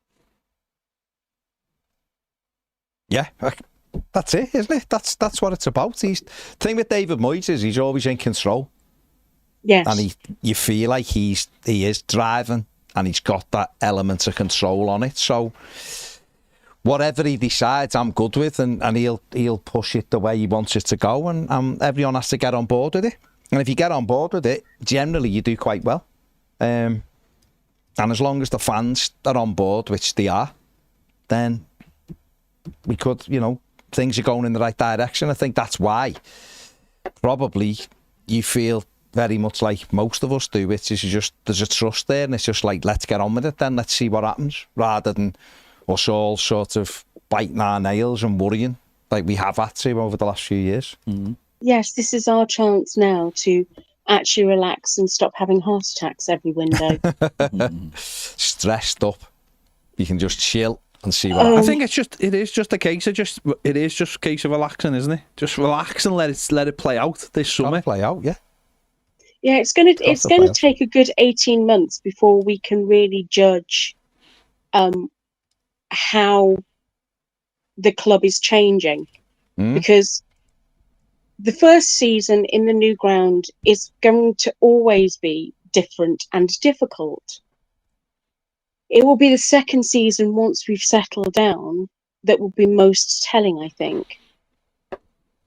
Speaker 1: Yeah, that's it, isn't it? That's what it's about. The thing with David Moyes is he's always in control.
Speaker 6: Yes.
Speaker 1: And you feel like he is driving, and he's got that element of control on it. So whatever he decides, I'm good with, and he'll push it the way he wants it to go, and everyone has to get on board with it. And if you get on board with it, generally you do quite well. And And as long as the fans are on board, which they are, then we could, things are going in the right direction. I think that's why probably you feel very much like most of us do, which is just there's a trust there, and it's just like, let's get on with it then, let's see what happens, rather than us all sort of biting our nails and worrying like we have had to over the last few years.
Speaker 2: Mm.
Speaker 6: Yes, this is our chance now to actually relax and stop having heart attacks every window.
Speaker 1: Stressed up, you can just chill and see what
Speaker 2: I
Speaker 1: happens.
Speaker 2: think it is just a case of relaxing, isn't it? Just relax and let it play out this summer.
Speaker 1: Play out, yeah.
Speaker 6: Yeah, it's gonna take a good 18 months before we can really judge how the club is changing, because the first season in the new ground is going to always be different and difficult. It will be the second season, once we've settled down, that will be most telling, I think.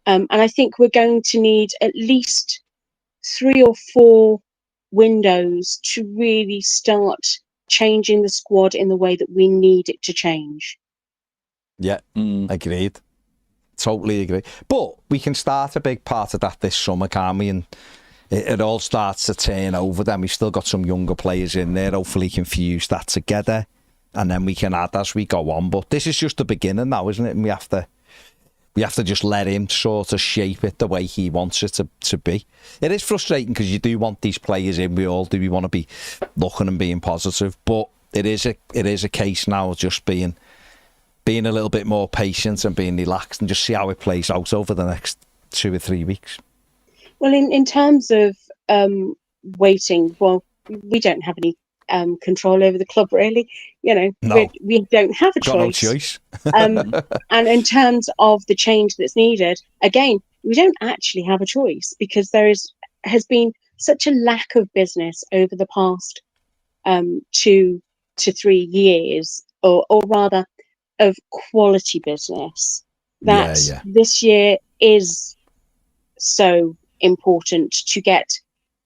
Speaker 6: And I think we're going to need at least 3 or 4 windows to really start changing the squad in the way that we need it to change.
Speaker 1: Yeah, agreed. Totally agree. But we can start a big part of that this summer, can't we? And it all starts to turn over. Then we've still got some younger players in there. Hopefully can fuse that together, and then we can add as we go on. But this is just the beginning now, isn't it? And we have to just let him sort of shape it the way he wants it to be. It is frustrating because you do want these players in. We all do. We want to be looking and being positive. But it is a case now of just being a little bit more patient and being relaxed and just see how it plays out over the next 2 or 3 weeks.
Speaker 6: Well, in terms of waiting, well, we don't have any control over the club, really.
Speaker 1: No.
Speaker 6: We don't have a
Speaker 1: Got no choice.
Speaker 6: And in terms of the change that's needed, again, we don't actually have a choice, because has been such a lack of business over the past 2 to 3 years, or rather, of quality business, that this year is so important to get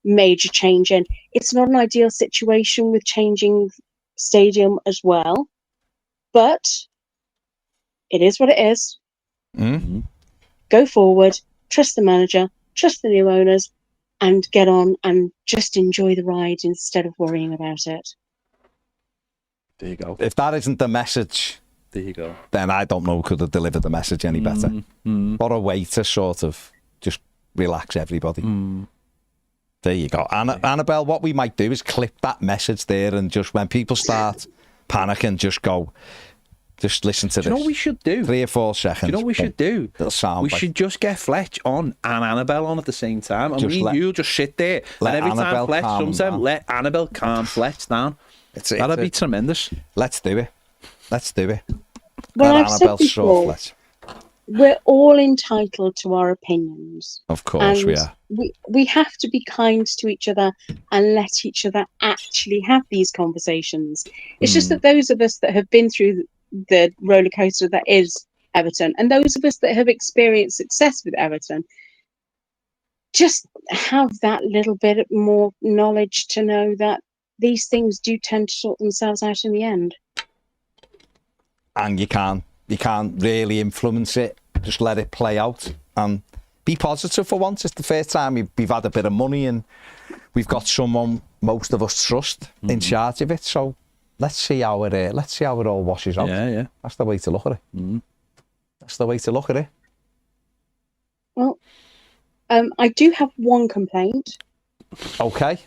Speaker 6: major change in. It's not an ideal situation with changing stadium as well, but it is what it is.
Speaker 1: Mm-hmm.
Speaker 6: Go forward, trust the manager, trust the new owners, and get on and just enjoy the ride instead of worrying about it.
Speaker 2: There you go.
Speaker 1: If that isn't the message,
Speaker 2: there you go,
Speaker 1: then I don't know who could have delivered the message any better. What a way to sort of just relax everybody. There you go. Annabelle, what we might do is clip that message there, and just when people start panicking, just listen to this.
Speaker 2: Do you know what we should do?
Speaker 1: 3 or 4 seconds.
Speaker 2: Do you know what we should do? We should just get Fletch on and Annabelle on at the same time, and you'll just sit there, and every time Fletch comes in, let Annabelle calm Fletch down. That'd be tremendous.
Speaker 1: Let's do it.
Speaker 6: Well, I've said before, we're all entitled to our opinions.
Speaker 1: Of course, we are.
Speaker 6: We have to be kind to each other and let each other actually have these conversations. It's just that those of us that have been through the roller coaster that is Everton, and those of us that have experienced success with Everton, just have that little bit more knowledge to know that these things do tend to sort themselves out in the end.
Speaker 1: And you can't really influence it. Just let it play out and be positive for once. It's the first time we've had a bit of money and we've got someone most of us trust in charge of it. So let's see how it all washes out.
Speaker 2: Yeah.
Speaker 1: That's the way to look at it. That's the way to look at it.
Speaker 6: Well, I do have one complaint.
Speaker 1: Okay.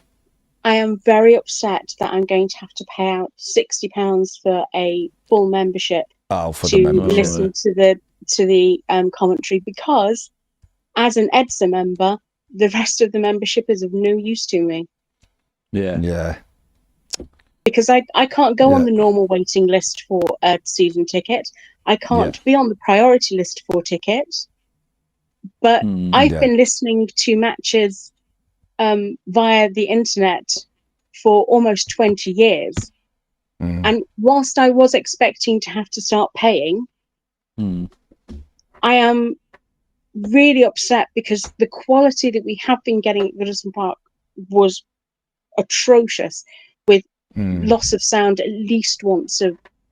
Speaker 6: I am very upset that I'm going to have to pay out £60 for a full membership listen to the commentary, because as an EDSA member, the rest of the membership is of no use to me.
Speaker 1: Yeah.
Speaker 6: Because I can't go on the normal waiting list for a season ticket. I can't be on the priority list for tickets. But I've been listening to matches via the internet for almost 20 years. And whilst I was expecting to have to start paying, I am really upset because the quality that we have been getting at Goodison Park was atrocious, with loss of sound at least once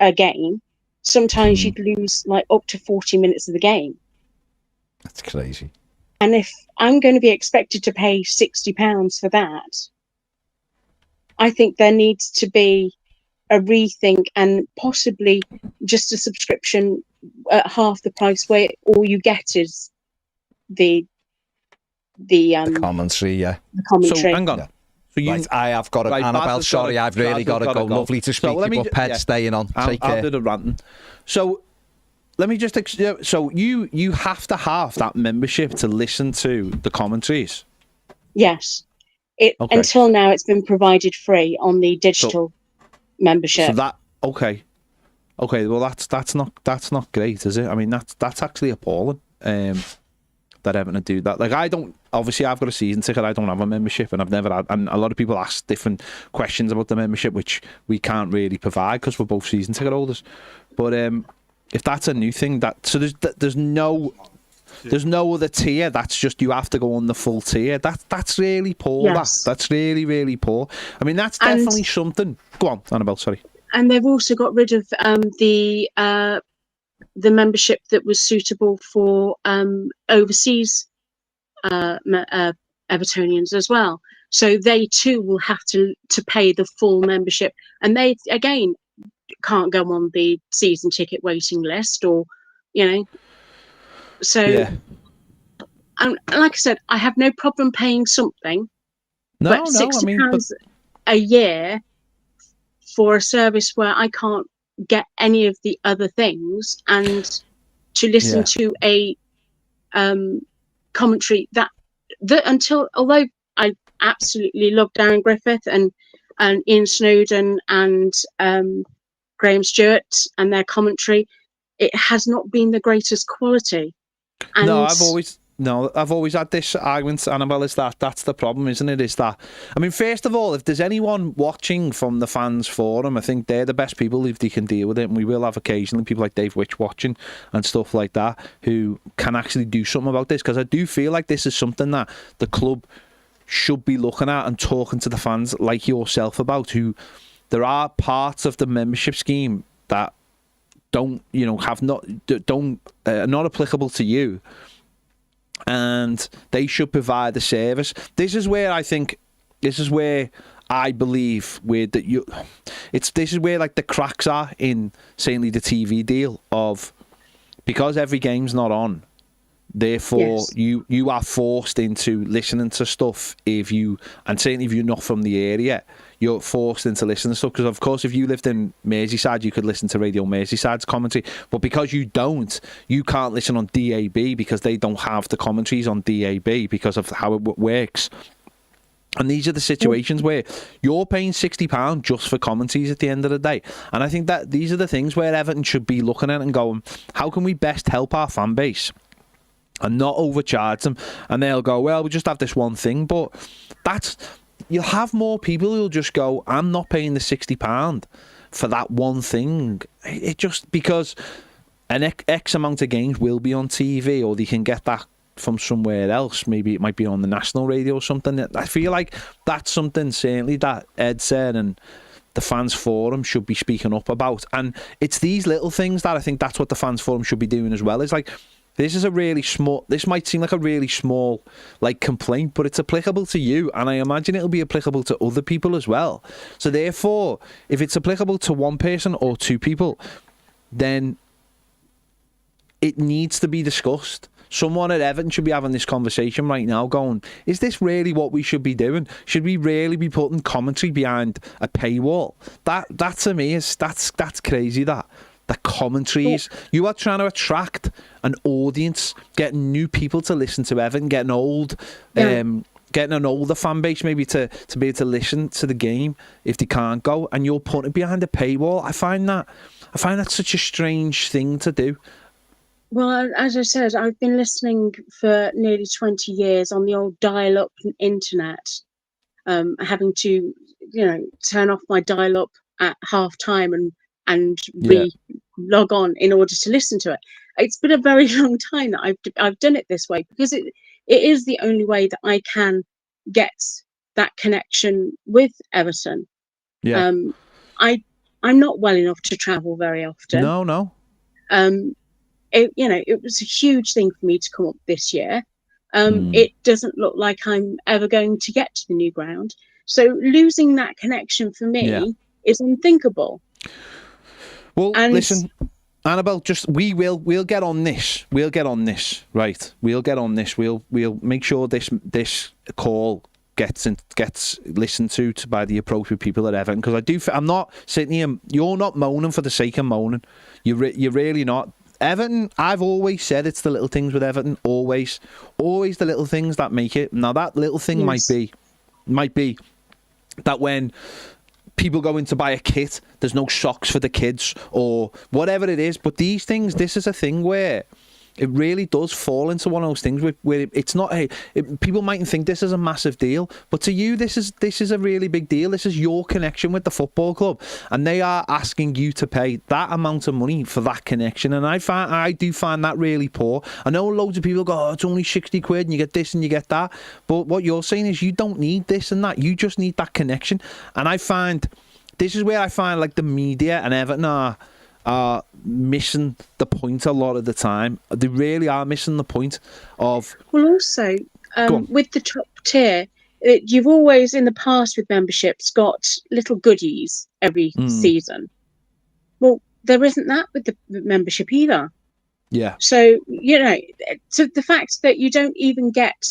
Speaker 6: a game. Sometimes you'd lose like up to 40 minutes of the game.
Speaker 1: That's crazy.
Speaker 6: And if I'm going to be expected to pay £60 for that, I think there needs to be a rethink and possibly just a subscription at half the price where all you get is the
Speaker 1: Commentary, yeah.
Speaker 6: the commentary.
Speaker 2: So hang on.
Speaker 1: Yeah.
Speaker 2: So you,
Speaker 1: Right, I have got to.
Speaker 2: Right,
Speaker 1: Annabelle,
Speaker 2: Baz has
Speaker 1: sorry,
Speaker 2: gotta-
Speaker 1: I've really
Speaker 2: Baz has
Speaker 1: got to
Speaker 2: gotta
Speaker 1: go.
Speaker 2: go.
Speaker 1: Lovely to
Speaker 2: So
Speaker 1: speak
Speaker 2: let
Speaker 1: to
Speaker 2: me
Speaker 1: you, but
Speaker 2: ju-
Speaker 1: Pet
Speaker 2: yeah.
Speaker 1: staying on. Take
Speaker 2: I'll
Speaker 1: care.
Speaker 2: do the ranting. So let me just. So you have to have that membership to listen to the commentaries.
Speaker 6: Yes.
Speaker 2: Okay.
Speaker 6: Until now, it's been provided free on the digital membership.
Speaker 2: So that okay. Well, that's not great, is it? I mean, that's actually appalling. That Everton do that. Like, I don't. Obviously, I've got a season ticket. I don't have a membership, and I've never had. And a lot of people ask different questions about the membership, which we can't really provide because we're both season ticket holders. But if that's a new thing, there's no other tier. That's just you have to go on the full tier. That's really poor.
Speaker 6: Yes.
Speaker 2: That's really, really poor. I mean, that's
Speaker 6: And-
Speaker 2: definitely something. Go on, Annabelle. Sorry.
Speaker 6: And they've also got rid of the membership that was suitable for overseas Evertonians as well. So they too will have to pay the full membership, and they again can't go on the season ticket waiting list, or So,
Speaker 2: Yeah.
Speaker 6: and like I said, I have no problem paying something,
Speaker 2: No,
Speaker 6: but
Speaker 2: no.
Speaker 6: £60
Speaker 2: I mean, but,
Speaker 6: a year for a service where I can't get any of the other things, and to listen to a commentary that although I absolutely love Darren Griffith and Ian Snowden and Graham Stewart and their commentary, it has not been the greatest quality. And
Speaker 2: No, I've always had this argument, Annabelle, is that's the problem, isn't it? Is that, I mean, first of all, if there's anyone watching from the fans forum, I think they're the best people if they can deal with it, and we will have occasionally people like Dave Witch watching and stuff like that who can actually do something about this, because I do feel like this is something that the club should be looking at and talking to the fans like yourself about, who there are parts of the membership scheme that don't not applicable to you, and they should provide the service. This is where I believe this is where like the cracks are in certainly the TV deal of, because every game's not on, therefore you are forced into listening to stuff and certainly if you're not from the area, you're forced into listening to stuff, because of course if you lived in Merseyside you could listen to Radio Merseyside's commentary, but because you can't listen on DAB because they don't have the commentaries on DAB because of how it works. And these are the situations where you're paying £60 just for commentaries at the end of the day. And I think that these are the things where Everton should be looking at and going, how can we best help our fan base and not overcharge them? And they'll go, well, we just have this one thing. But you'll have more people who'll just go, I'm not paying the £60 for that one thing. It just, because an X amount of games will be on TV, or they can get that from somewhere else. Maybe it might be on the national radio or something. I feel like that's something certainly that Ed said and the fans forum should be speaking up about. And it's these little things that I think that's what the fans forum should be doing as well. It's like, this might seem like a really small like complaint, but it's applicable to you, and I imagine it'll be applicable to other people as well. So therefore, if it's applicable to one person or two people, then it needs to be discussed. Someone at Everton should be having this conversation right now going, is this really what we should be doing? Should we really be putting commentary behind a paywall? That to me is that's crazy. That the commentaries, you are trying to attract an audience, getting new people to listen to Everton, getting an older fan base maybe to be able to listen to the game if they can't go, and you're putting it behind a paywall. I find that such a strange thing to do.
Speaker 6: Well, as I said, I've been listening for nearly 20 years on the old dial-up internet, having to, turn off my dial-up at half time and log on in order to listen to it. It's been a very long time that I've done it this way, because it is the only way that I can get that connection with Everton.
Speaker 2: Yeah.
Speaker 6: I'm not well enough to travel very often.
Speaker 2: No.
Speaker 6: It was a huge thing for me to come up this year. It doesn't look like I'm ever going to get to the new ground. So losing that connection for me is unthinkable.
Speaker 2: Well,
Speaker 6: And
Speaker 2: listen, Annabelle, we'll get on this. We'll get on this, right? We'll get on this. We'll make sure this call gets listened to by the appropriate people at Everton, because I'm not sitting here. You're not moaning for the sake of moaning. You're really not. Everton, I've always said it's the little things with Everton. Always the little things that make it. Now that little thing might be that when people go in to buy a kit, there's no socks for the kids or whatever it is. But these things, this is a thing where it really does fall into one of those things where it's not. People mightn't think this is a massive deal, but to you, this is a really big deal. This is your connection with the football club, and they are asking you to pay that amount of money for that connection. And I do find that really poor. I know loads of people go, "Oh, it's only 60 quid, and you get this and you get that." But what you're saying is you don't need this and that. You just need that connection. And I find this is where I find like the media and Everton are missing the point a lot of the time. They really are missing the point of...
Speaker 6: Well, also, with the top tier, you've always, in the past with memberships, got little goodies every season. Well, there isn't that with the membership either.
Speaker 2: Yeah.
Speaker 6: So, so the fact that you don't even get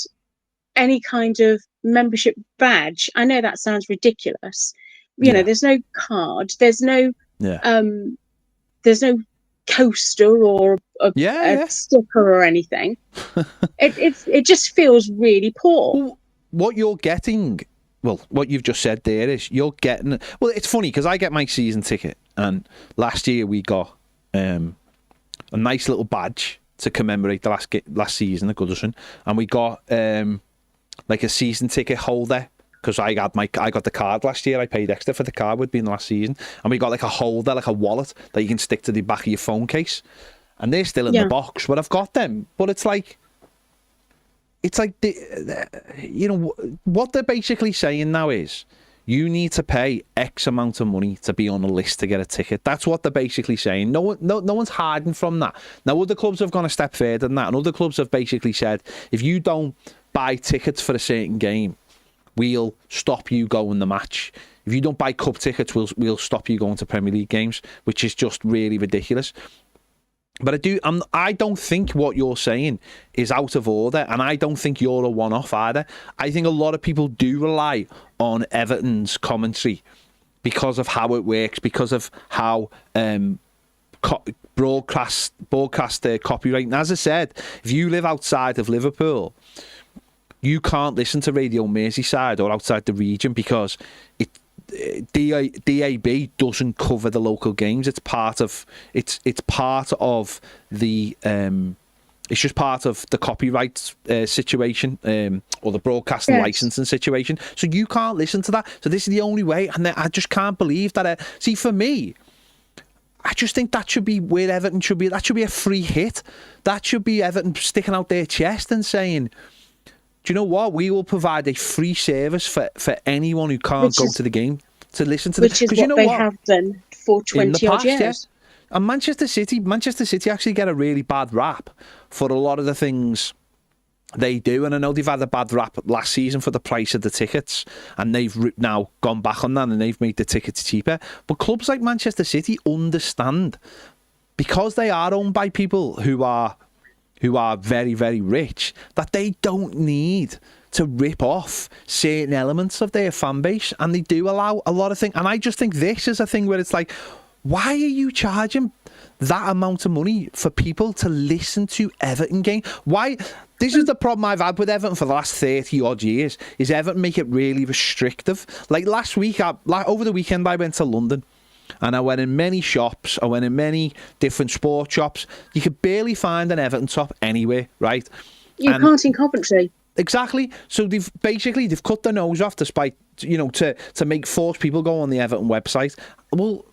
Speaker 6: any kind of membership badge, I know that sounds ridiculous. There's no card, there's no... there's no coaster or a sticker or anything. It just feels really poor.
Speaker 2: Well, what you're getting, what you've just said there is you're getting... Well, it's funny because I get my season ticket, and last year we got a nice little badge to commemorate the last season at Goodison, and we got like a season ticket holder. Because I got the card last year. I paid extra for the card with being the last season, and we got like a holder, like a wallet that you can stick to the back of your phone case, and they're still in the box. But I've got them. But it's like what they're basically saying now is you need to pay X amount of money to be on a list to get a ticket. That's what they're basically saying. No one's hiding from that. Now other clubs have gone a step further than that, and other clubs have basically said if you don't buy tickets for a certain game, we'll stop you going the match. If you don't buy cup tickets, we'll stop you going to Premier League games, which is just really ridiculous. But I don't think what you're saying is out of order, and I don't think you're a one-off either. I think a lot of people do rely on Everton's commentary because of how it works, because of how broadcast copyright. And as I said, if you live outside of Liverpool, you can't listen to Radio Merseyside or outside the region because DAB doesn't cover the local games. It's part of the it's just part of the copyright situation or the broadcasting licensing situation. So you can't listen to that. So this is the only way, and I just can't believe that. See, for me, I just think that should be where Everton should be. That should be a free hit. That should be Everton sticking out their chest and saying, do you know what? We will provide a free service for anyone who can't go to the game to listen to
Speaker 6: which is what they have done for 20 odd years. Yeah.
Speaker 2: And Manchester City actually get a really bad rap for a lot of the things they do. And I know they've had a bad rap last season for the price of the tickets, and they've now gone back on that and they've made the tickets cheaper. But clubs like Manchester City understand, because they are owned by people who are very, very rich, that they don't need to rip off certain elements of their fan base, and they do allow a lot of things. And I just think this is a thing where it's like, why are you charging that amount of money for people to listen to Everton game? Why? This is the problem I've had with Everton for the last 30 odd years, is Everton make it really restrictive. Like last week, over the weekend, I went to London. And I went in many shops. I went in many different sports shops. You could barely find an Everton top anywhere, right?
Speaker 6: You can't in Coventry.
Speaker 2: Exactly. So they've cut their nose off to force people go on the Everton website. Well,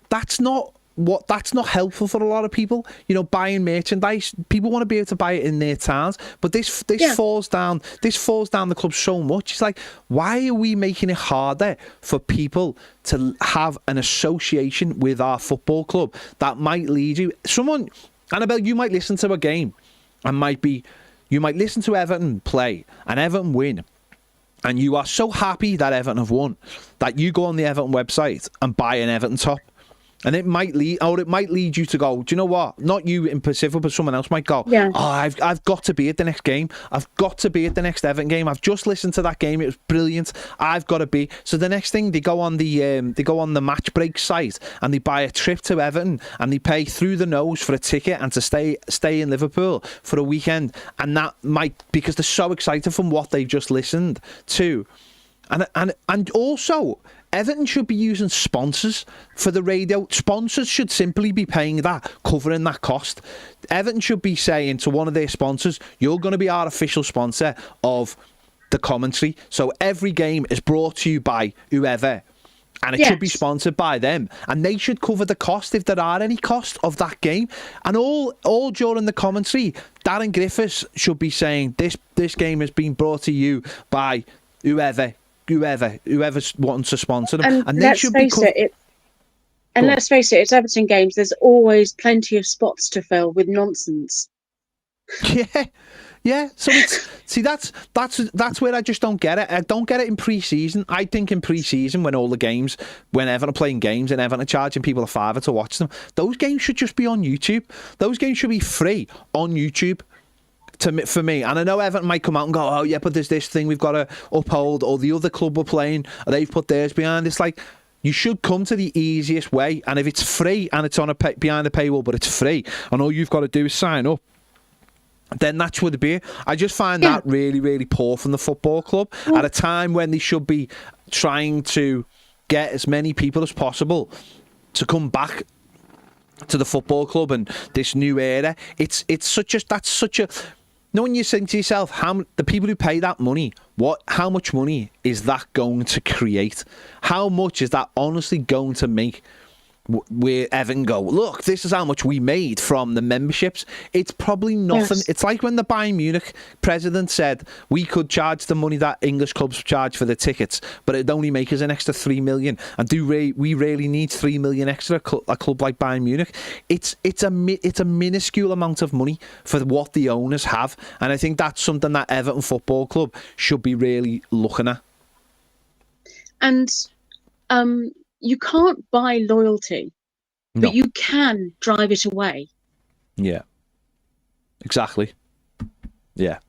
Speaker 2: that's not that's not helpful for a lot of people. You know, buying merchandise, people want to be able to buy it in their towns, but this falls down the club so much. It's like, why are we making it harder for people to have an association with our football club that might lead you? Annabelle, you might listen to a game and you might listen to Everton play and Everton win, and you are so happy that Everton have won that you go on the Everton website and buy an Everton top. And it might lead you to go, do you know what? Not you in Pacific, but someone else might go, oh, I've got to be at the next game. I've got to be at the next Everton game. I've just listened to that game. It was brilliant. I've got to be. So the next thing, they go on the match break site and they buy a trip to Everton and they pay through the nose for a ticket and to stay in Liverpool for a weekend. And that might, because they're so excited from what they've just listened to. And also, Everton should be using sponsors for the radio. Sponsors should simply be paying that, covering that cost. Everton should be saying to one of their sponsors, you're going to be our official sponsor of the commentary. So every game is brought to you by whoever. And it should be sponsored by them. And they should cover the cost, if there are any cost, of that game. And all during the commentary, Darren Griffiths should be saying, this game has been brought to you by whoever wants to sponsor them. And they should be
Speaker 6: let's face it, it's Everton games. There's always plenty of spots to fill with nonsense.
Speaker 2: Yeah. So that's where I just don't get it. I don't get it in pre-season. I think in pre-season, when Everton are playing games and Everton are charging people a £5 to watch them, those games should just be on YouTube. Those games should be free on YouTube. For me, and I know Everton might come out and go, oh yeah, but there's this thing we've got to uphold, or the other club we're playing, they've put theirs behind. It's like, you should come to the easiest way, and if it's free and it's on behind the paywall, but it's free, and all you've got to do is sign up, then that should be it. I just find that really, really poor from the football club at a time when they should be trying to get as many people as possible to come back to the football club and this new era. That's such a when you think to yourself, the people who pay that money, how much money is that going to create? How much is that honestly going to make? Where Everton go, look, this is how much we made from the memberships. It's probably nothing. It's like when the Bayern Munich president said we could charge the money that English clubs charge for the tickets, but it'd only make us an extra 3 million. And we really need 3 million extra a club like Bayern Munich? It's a minuscule amount of money for what the owners have, and I think that's something that Everton Football Club should be really looking at. And
Speaker 6: you can't buy loyalty, but you can drive it away.
Speaker 2: Yeah, exactly. Yeah.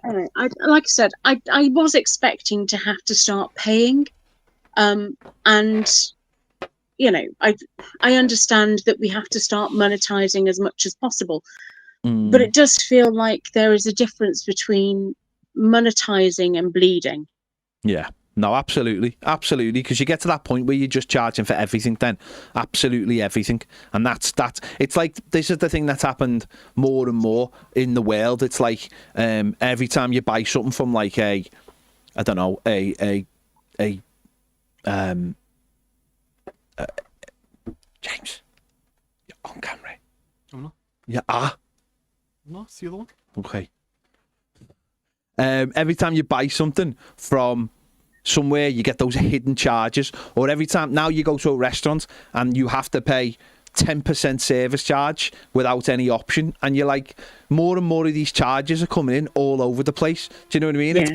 Speaker 6: Like I said, I was expecting to have to start paying, and you know, I understand that we have to start monetizing as much as possible, but it does feel like there is a difference between monetizing and bleeding.
Speaker 2: Yeah. No, absolutely, because you get to that point where you're just charging for everything then, absolutely everything, and that's it's like, this is the thing that's happened more and more in the world. It's like every time you buy something from like James, you're on camera.
Speaker 3: I'm not.
Speaker 2: Yeah,
Speaker 3: No, it's the other one.
Speaker 2: Okay. Every time you buy something from somewhere, you get those hidden charges. Or every time now you go to a restaurant and you have to pay 10% service charge without any option, and you're like, more and more of these charges are coming in all over the place. Do you know what I mean?
Speaker 6: Yes.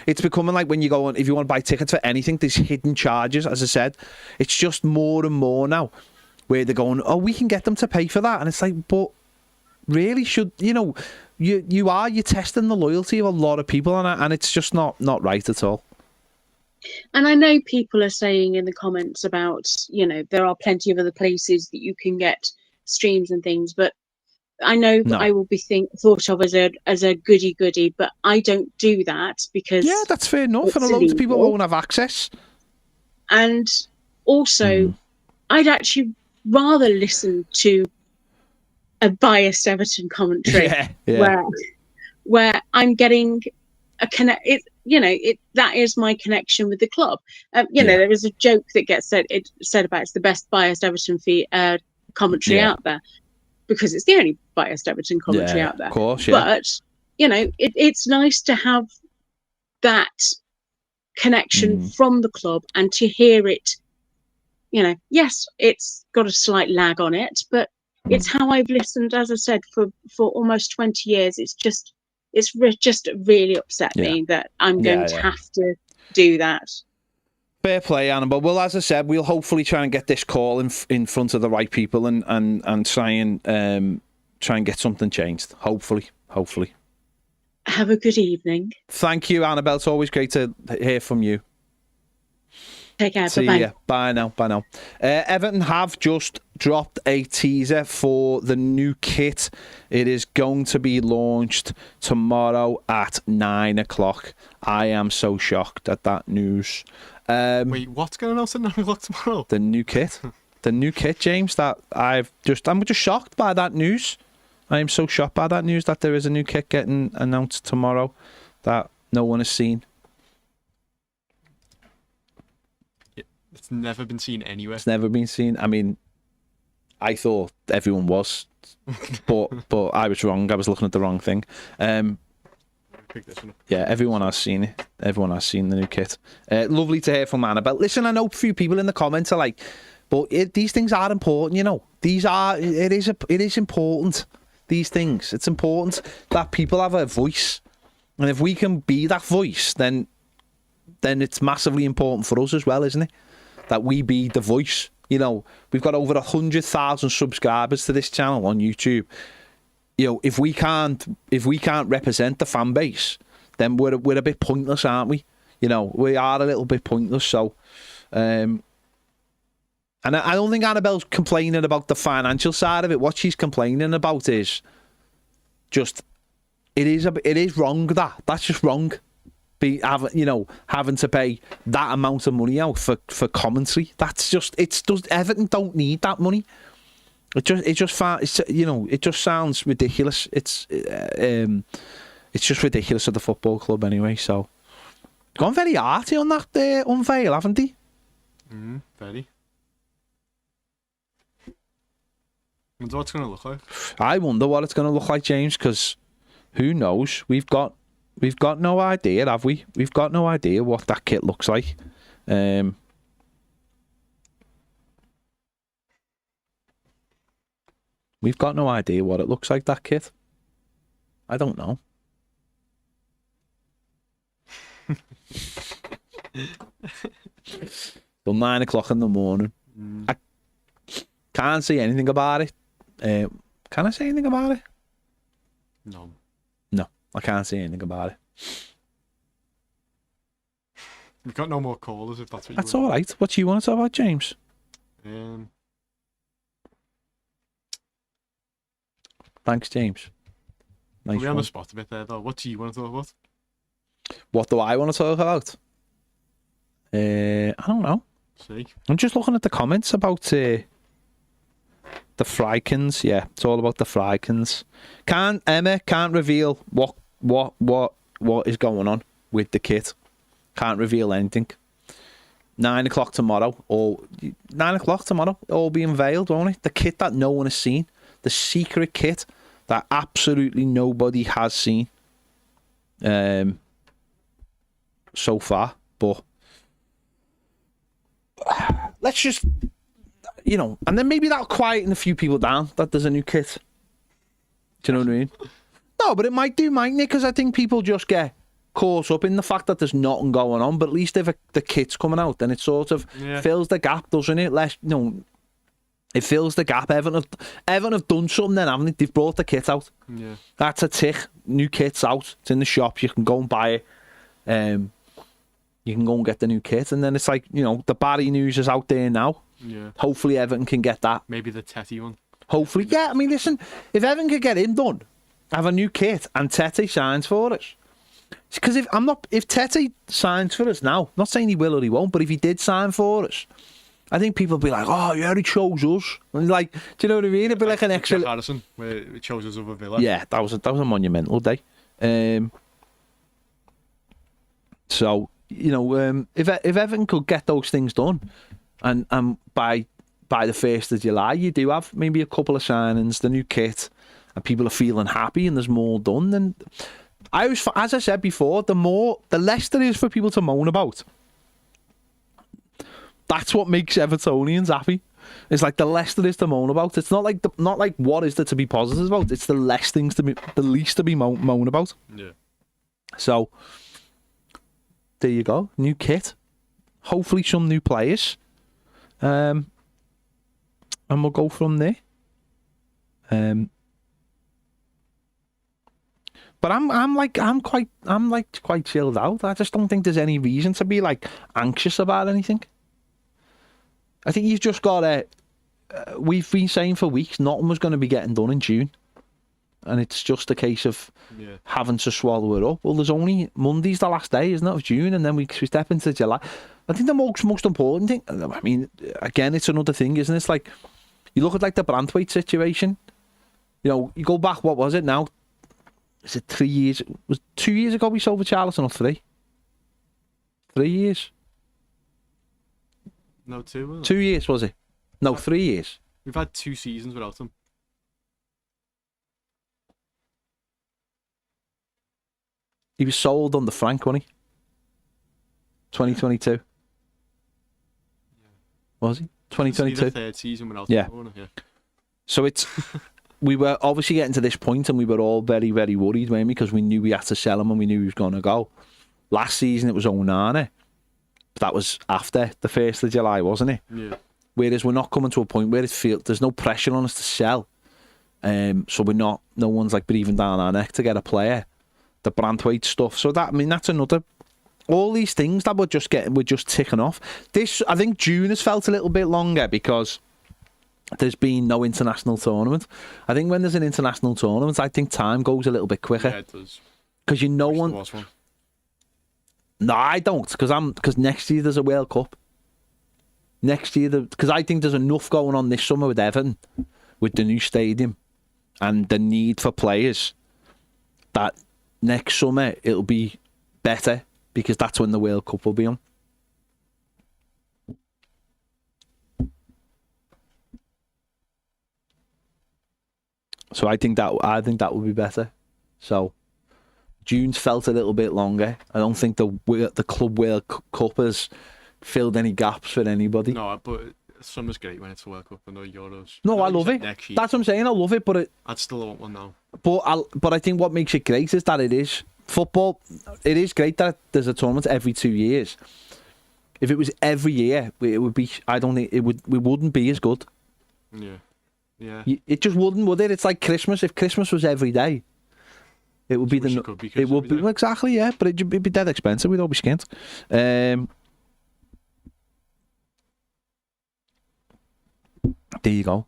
Speaker 2: It's becoming like when you go on, if you want to buy tickets for anything, there's hidden charges. As I said, it's just more and more now where they're going, oh, we can get them to pay for that, and it's like, but really, should you're testing the loyalty of a lot of people, and it's just not right at all.
Speaker 6: And I know people are saying in the comments about, there are plenty of other places that you can get streams and things, but I know that I will be thought of as a goody, but I don't do that because...
Speaker 2: Yeah, that's fair enough, and a lot of people won't have access.
Speaker 6: And also, I'd actually rather listen to a biased Everton commentary where I'm getting a connect. That is my connection with the club. There was a joke that gets said about it's the best biased Everton commentary
Speaker 2: Yeah.
Speaker 6: out there, because it's the only biased Everton commentary
Speaker 2: Yeah,
Speaker 6: out there.
Speaker 2: of course, yeah.
Speaker 6: But, you know, it's nice to have that connection from the club and to hear it. You know, yes, it's got a slight lag on it, but it's how I've listened, as I said, for almost 20 years. It's just really upset me that I'm going to have to do that.
Speaker 2: Fair play, Annabelle. Well, as I said, we'll hopefully try and get this call in front of the right people and try and get something changed. Hopefully.
Speaker 6: Have a good evening.
Speaker 2: Thank you, Annabelle. It's always great to hear from you.
Speaker 6: Take care.
Speaker 2: See
Speaker 6: Bye-bye.
Speaker 2: ya. Bye now. Everton have just dropped a teaser for the new kit. It is going to be launched tomorrow at 9 o'clock. I am so shocked at that news.
Speaker 3: Wait, what's going on at 9 o'clock tomorrow?
Speaker 2: The new kit. The new kit, James, that I'm just shocked by that news. I am so shocked by that news that there is a new kit getting announced tomorrow that no one has seen.
Speaker 3: It's never been seen anywhere.
Speaker 2: It's never been seen. I mean, I thought everyone was, but I was wrong. I was looking at the wrong thing.
Speaker 3: Pick this one up.
Speaker 2: Yeah, everyone has seen it. Everyone has seen the new kit. Lovely to hear from Annabelle. Listen, I know a few people in the comments are like, but these things are important, you know. It is important. These things. It's important that people have a voice, and if we can be that voice, then it's massively important for us as well, isn't it? That we be the voice. You know, we've got over 100,000 subscribers to this channel on YouTube. You know, if we can't represent the fan base, then we're a bit pointless, aren't we? You know, we are a little bit pointless. So, and I don't think Annabelle's complaining about the financial side of it. What she's complaining about is just it is wrong. That's just wrong. Having to pay that amount of money out for commentary. That's just Everton don't need that money. It just sounds ridiculous. It's just ridiculous at the football club anyway. So gone very arty on that unveil, haven't they?
Speaker 3: Very. I wonder what it's going to look like.
Speaker 2: I wonder what it's going to look like, James, because who knows? We've got no idea, have we? We've got no idea what that kit looks like. We've got no idea what it looks like, that kit. I don't know. Till 9 o'clock in the morning. I can't say anything about it. Can I say anything about it?
Speaker 3: No.
Speaker 2: No, I can't say anything about it.
Speaker 3: We've got no more callers if that's what you
Speaker 2: That's
Speaker 3: want.
Speaker 2: all right. What do you want to talk about, James? Thanks, James. Nice
Speaker 3: We're on
Speaker 2: one.
Speaker 3: the spot a bit there, though. What do you want to talk about?
Speaker 2: What do I want to talk about? I don't know.
Speaker 3: See?
Speaker 2: I'm just looking at the comments about the Frykins. Yeah, it's all about the Frykins. Emma can't reveal what is going on with the kit. Can't reveal anything. 9 o'clock tomorrow, or 9 o'clock tomorrow, it'll all be unveiled, won't it? The kit that no one has seen, the secret kit that absolutely nobody has seen, so far. But let's just, and then maybe that'll quieten a few people down that there's a new kit. Do you know what I mean? No, but it might do, mightn't it? Because I think people just get caught up in the fact that there's nothing going on. But at least if the kit's coming out, then it sort of fills the gap, doesn't it? It fills the gap. Everton have done something then, haven't they? They've brought the kit out.
Speaker 3: Yeah.
Speaker 2: That's a tick. New kit's out. It's in the shops. You can go and buy it. You can go and get the new kit. And then it's like, the Barry news is out there now.
Speaker 3: Yeah.
Speaker 2: Hopefully Everton can get that.
Speaker 3: Maybe the Tetty one.
Speaker 2: Hopefully. Yeah, I mean, listen, if Everton could get him done, have a new kit, and Tete signs for us. Because if Tete signs for us now, not saying he will or he won't, but if he did sign for us, I think people would be like, oh, yeah, he chose us. And like, do you know what I mean? It'd be like an extra.
Speaker 3: Jack Harrison, where it chose us over Villa.
Speaker 2: Yeah, that was a monumental day. So, if Everton could get those things done, and by by the 1st of July, you do have maybe a couple of signings, the new kit, and people are feeling happy and there's more done. And as I said before, the less there is for people to moan about. That's what makes Evertonians happy. It's like the less there is to moan about. It's not like what is there to be positive about. It's the least to be moan about.
Speaker 3: Yeah.
Speaker 2: So there you go, new kit. Hopefully some new players. And we'll go from there. But I'm quite chilled out. I just don't think there's any reason to be like anxious about anything. I think you've just got to. We've been saying for weeks nothing was going to be getting done in June, and it's just a case of having to swallow it up. Well, there's only Monday's the last day, isn't it, of June, and then we step into July. I think the most important thing. I mean, again, it's another thing, isn't it? It's like you look at like the Branthwaite situation. You know, you go back. What was it now? Is it 3 years? It was 2 years ago we sold for Charlton, or 3? 3 years.
Speaker 3: No, 2. Wasn't it?
Speaker 2: 2 years was it? No, 3 years.
Speaker 3: We've had 2 seasons without him.
Speaker 2: He was sold under Frank, wasn't he? 2022. Was he? 2022.
Speaker 3: The 3rd season without
Speaker 2: Yeah.
Speaker 3: him. Wasn't it? Yeah.
Speaker 2: So it's we were obviously getting to this point and we were all very, very worried, weren't we? Because we knew we had to sell him and we knew he was going to go. Last season it was Onana. But that was after the 1st of July, wasn't it?
Speaker 3: Yeah.
Speaker 2: Whereas we're not coming to a point where there's no pressure on us to sell. So no one's like breathing down our neck to get a player. The Branthwaite stuff. So that's another. All these things that we're just ticking off. I think June has felt a little bit longer because there's been no international tournament. I think when there's an international tournament, I think time goes a little bit quicker.
Speaker 3: Yeah, it does.
Speaker 2: Because
Speaker 3: There was one.
Speaker 2: No, I don't. Because next year there's a World Cup. Next year, because I think there's enough going on this summer with Everton, with the new stadium, and the need for players, that next summer it'll be better because that's when the World Cup will be on. So I think that would be better. So June's felt a little bit longer. I don't think the Club World Cup has filled any gaps for anybody.
Speaker 3: No, but summer's great when it's a World Cup and no Euros.
Speaker 2: No, I love it.
Speaker 3: Next year.
Speaker 2: That's what I'm saying. I love it, but
Speaker 3: I'd still want one now.
Speaker 2: But I think what makes it great is that it is football. It is great that there's a tournament every 2 years. If it was every year, it would be. I don't think it would. We wouldn't be as good.
Speaker 3: Yeah. Yeah.
Speaker 2: It just wouldn't, would it? It's like Christmas. If Christmas was every day, it would be
Speaker 3: Wish
Speaker 2: the.
Speaker 3: it could be
Speaker 2: It would
Speaker 3: every
Speaker 2: be
Speaker 3: day.
Speaker 2: exactly, yeah. But it'd be dead expensive. We'd all be skint. There you go.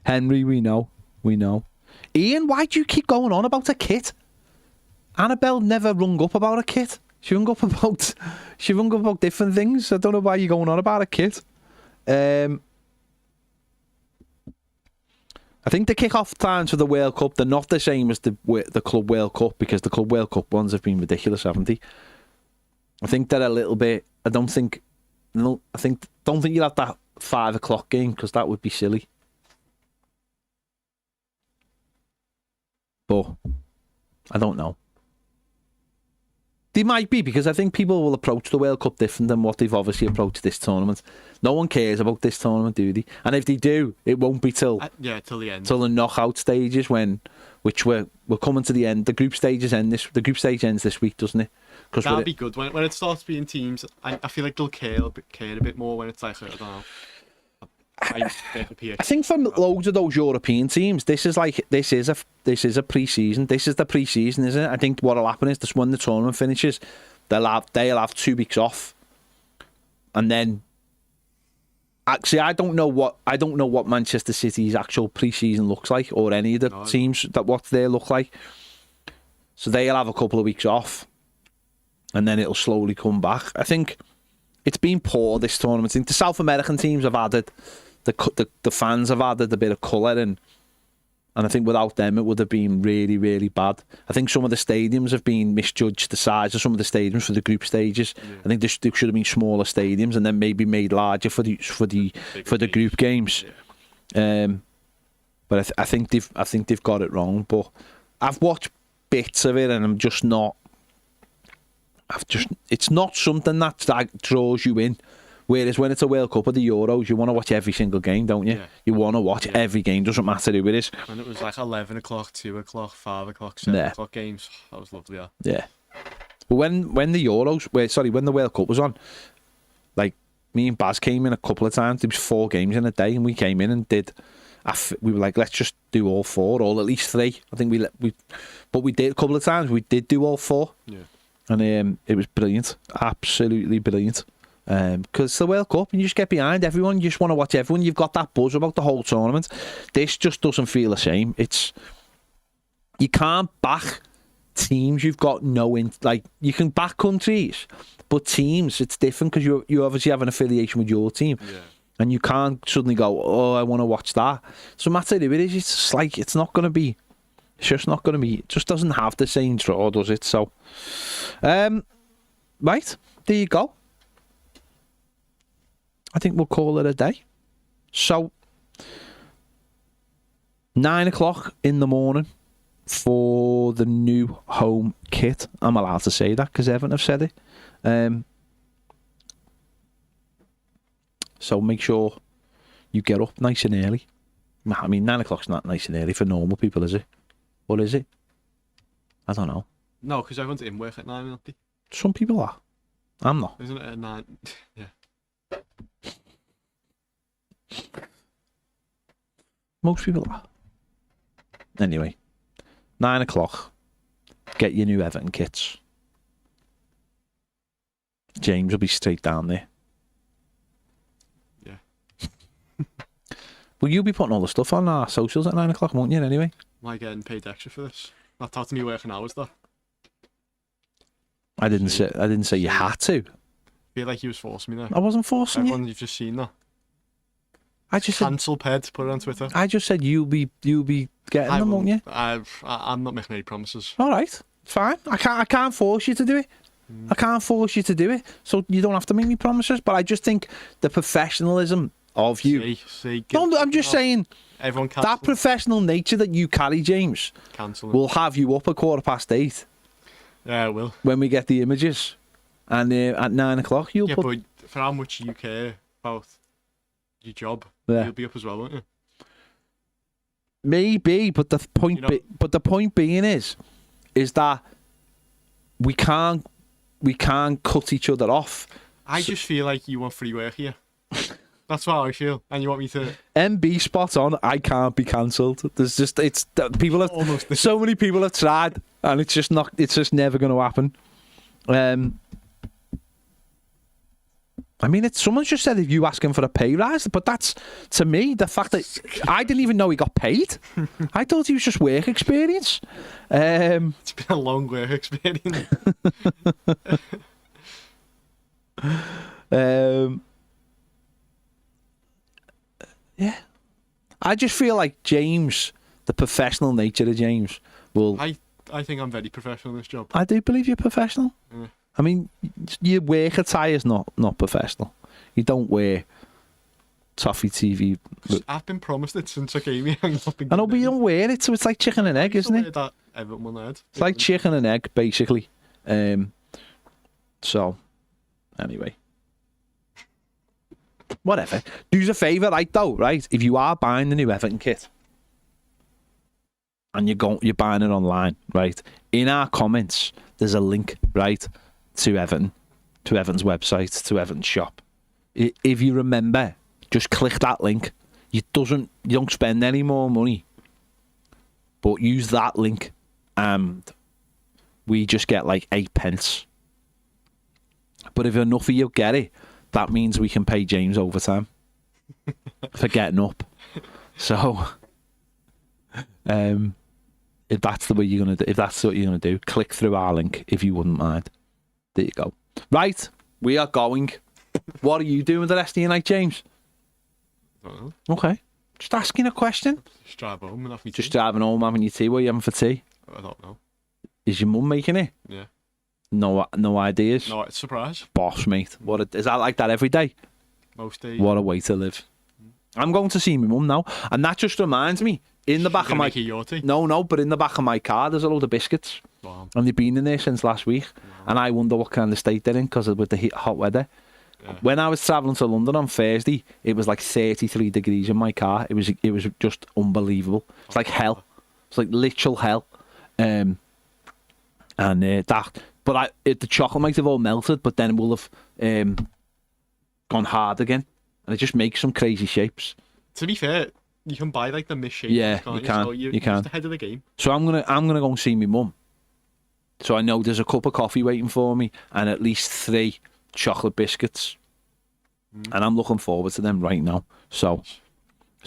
Speaker 2: Henry, we know. Ian, why do you keep going on about a kit? Annabelle never rung up about a kit. She rung up about different things. I don't know why you're going on about a kit. I think the kick-off times for the World Cup, they're not the same as the Club World Cup, because the Club World Cup ones have been ridiculous, haven't they? I think they're a little bit. Don't think you'll have that 5 o'clock game, because that would be silly. But I don't know. They might be, because I think people will approach the World Cup different than what they've obviously approached this tournament. No one cares about this tournament, do they? And if they do, it won't be till
Speaker 3: the end.
Speaker 2: Till the knockout stages, which we're coming to the end. The group stage ends this week, doesn't it?
Speaker 3: That'll be good when it starts being teams. I feel like they'll care a bit more when it's like, I don't know. I think
Speaker 2: for loads of those European teams, this is a pre-season. This is the pre-season, isn't it? I think what'll happen is when the tournament finishes, they'll have 2 weeks off, and then actually I don't know what Manchester City's actual pre-season looks like, or any of the teams what they look like. So they'll have a couple of weeks off, and then it'll slowly come back. I think it's been poor, this tournament. I think the South American teams have added. The fans have added a bit of colour, and And I think without them, it would have been really, really bad. I think some of the stadiums have been misjudged, the size of some of the stadiums for the group stages. Yeah. I think there should have been smaller stadiums and then maybe made larger for the group games. Yeah. But I think they've got it wrong. But I've watched bits of it and I'm just not. It's not something that draws you in. Whereas when it's a World Cup or the Euros, you want to watch every single game, don't you? Yeah. You want to watch every game, doesn't matter who it is.
Speaker 3: And it was like 11 o'clock, 2 o'clock, 5 o'clock, 7 o'clock games. That was lovely, yeah.
Speaker 2: Yeah. But when the when the World Cup was on, like, me and Baz came in a couple of times. There was 4 games in a day, and we came in and we were like, let's just do all 4, or at least 3. I think but we did a couple of times. We did do all 4. Yeah. And it was brilliant. Absolutely brilliant. Because it's the World Cup and you just get behind everyone. You just want to watch everyone. You've got that buzz about the whole tournament. This just doesn't feel the same. You can't back teams you've got you can back countries, but teams, it's different because you obviously have an affiliation with your team. Yeah. And you can't suddenly go, oh, I want to watch that. So no matter who it is, it's just like, it's not going to be, it just doesn't have the same draw, does it? So, right, there you go. I think we'll call it a day. So, 9 o'clock in the morning for the new home kit. I'm allowed to say that because Evan have said it. So make sure you get up nice and early. I mean, 9 o'clock's not nice and early for normal people, is it? Or is it? I don't know.
Speaker 3: No, because everyone's in work at 9, aren't they?
Speaker 2: Some people are. I'm not.
Speaker 3: Isn't it at 9? Yeah.
Speaker 2: Most people are. Anyway, 9 o'clock. Get your new Everton kits. James will be straight down there.
Speaker 3: Yeah.
Speaker 2: Will you be putting all the stuff on our socials at 9 o'clock, won't you, anyway?
Speaker 3: Am I getting paid extra for this? That's out to me working hours, though.
Speaker 2: I didn't say you had to.
Speaker 3: I feel like he was forcing me there.
Speaker 2: I wasn't forcing
Speaker 3: Everyone,
Speaker 2: you.
Speaker 3: You've just seen that.
Speaker 2: I just
Speaker 3: cancel Ped, put it on Twitter.
Speaker 2: I just said you'll be getting them, won't you?
Speaker 3: I'm not making any promises.
Speaker 2: All right, fine. I can't force you to do it. I can't force you to do it, so you don't have to make me promises. But I just think the professionalism of you. No, I'm just saying.
Speaker 3: Everyone
Speaker 2: that professional nature that you carry, James, will have you up at 8:15.
Speaker 3: Yeah, it will.
Speaker 2: When we get the images, and at 9 o'clock, you'll put.
Speaker 3: But for how much you care about your job, you'll be up as well, won't you?
Speaker 2: Maybe, but the point being is that we can't cut each other off.
Speaker 3: I just feel like you want free work here. That's how I feel, and you want me to.
Speaker 2: MB spot on. I can't be cancelled. There's just people have so many people have tried, and it's just never going to happen. I mean, someone's just said if you ask him for a pay rise, but that's, to me, the fact that I didn't even know he got paid. I thought he was just work experience.
Speaker 3: It's been a long work experience.
Speaker 2: Yeah. I just feel like James, the professional nature of James, will.
Speaker 3: I think I'm very professional in this job.
Speaker 2: I do believe you're professional.
Speaker 3: Yeah.
Speaker 2: I mean, your work attire is not professional. You don't wear Toffee TV.
Speaker 3: I've been promised it since I came here.
Speaker 2: I know, but you don't wear it, so it's like chicken and egg, isn't it?
Speaker 3: That Everton one I had.
Speaker 2: It's like chicken and egg, basically. So, anyway. Whatever. Do us a favour, right, though, right? If you are buying the new Everton kit, and you're buying it online, right? In our comments, there's a link, right, to Everton, to Everton's website, to Everton's shop. If you remember, just click that link. You don't spend any more money, but use that link, and we just get like 8 pence. But if enough of you get it, that means we can pay James overtime for getting up. So, if that's what you're gonna do, click through our link if you wouldn't mind. There you go. Right, we are going. What are you doing the rest of your night, James?
Speaker 3: I don't know.
Speaker 2: Okay. Just asking a question.
Speaker 3: Just drive home and off me
Speaker 2: Just
Speaker 3: tea.
Speaker 2: driving home, having your tea. What are you having for tea?
Speaker 3: I don't know.
Speaker 2: Is your mum making it?
Speaker 3: Yeah.
Speaker 2: No ideas.
Speaker 3: No, it's a surprise.
Speaker 2: Boss, mate. Is that like that every day?
Speaker 3: Most days.
Speaker 2: What a way to live. I'm going to see my mum now, and that just reminds me. In the back of my
Speaker 3: your tea?
Speaker 2: no, but in the back of my car, there's a load of biscuits,
Speaker 3: Wow.
Speaker 2: and they've been in there since last week, and I wonder what kind of state they're in because with the hot weather.
Speaker 3: Yeah.
Speaker 2: When I was travelling to London on Thursday, it was like 33 degrees in my car. It was just unbelievable. It's like hell. It's like literal hell. The chocolate might have all melted, but then it will have gone hard again, and it just makes some crazy shapes.
Speaker 3: To be fair, you can buy like the misshapen.
Speaker 2: Yeah,
Speaker 3: can't
Speaker 2: you can.
Speaker 3: So
Speaker 2: You can.
Speaker 3: just ahead of the game.
Speaker 2: So I'm gonna go and see my mum. So I know there's a cup of coffee waiting for me and at least 3 chocolate biscuits, and I'm looking forward to them right now. So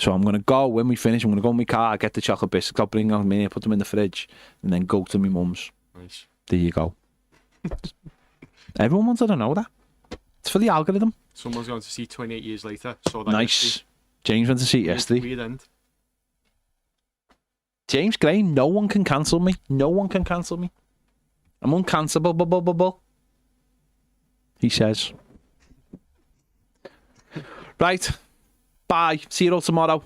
Speaker 2: I'm gonna go when we finish. I'm gonna go in my car, get the chocolate biscuits, I'll bring them in, put them in the fridge, and then go to my mum's.
Speaker 3: Nice.
Speaker 2: There you go. Everyone wanted to know that. It's for the algorithm.
Speaker 3: Someone's going to see 28 years later. So that
Speaker 2: Nice. James went to see it yesterday.
Speaker 3: Weird end.
Speaker 2: James Gray, no one can cancel me. No one can cancel me. I'm uncancelable. He says. Right. Bye. See you all tomorrow.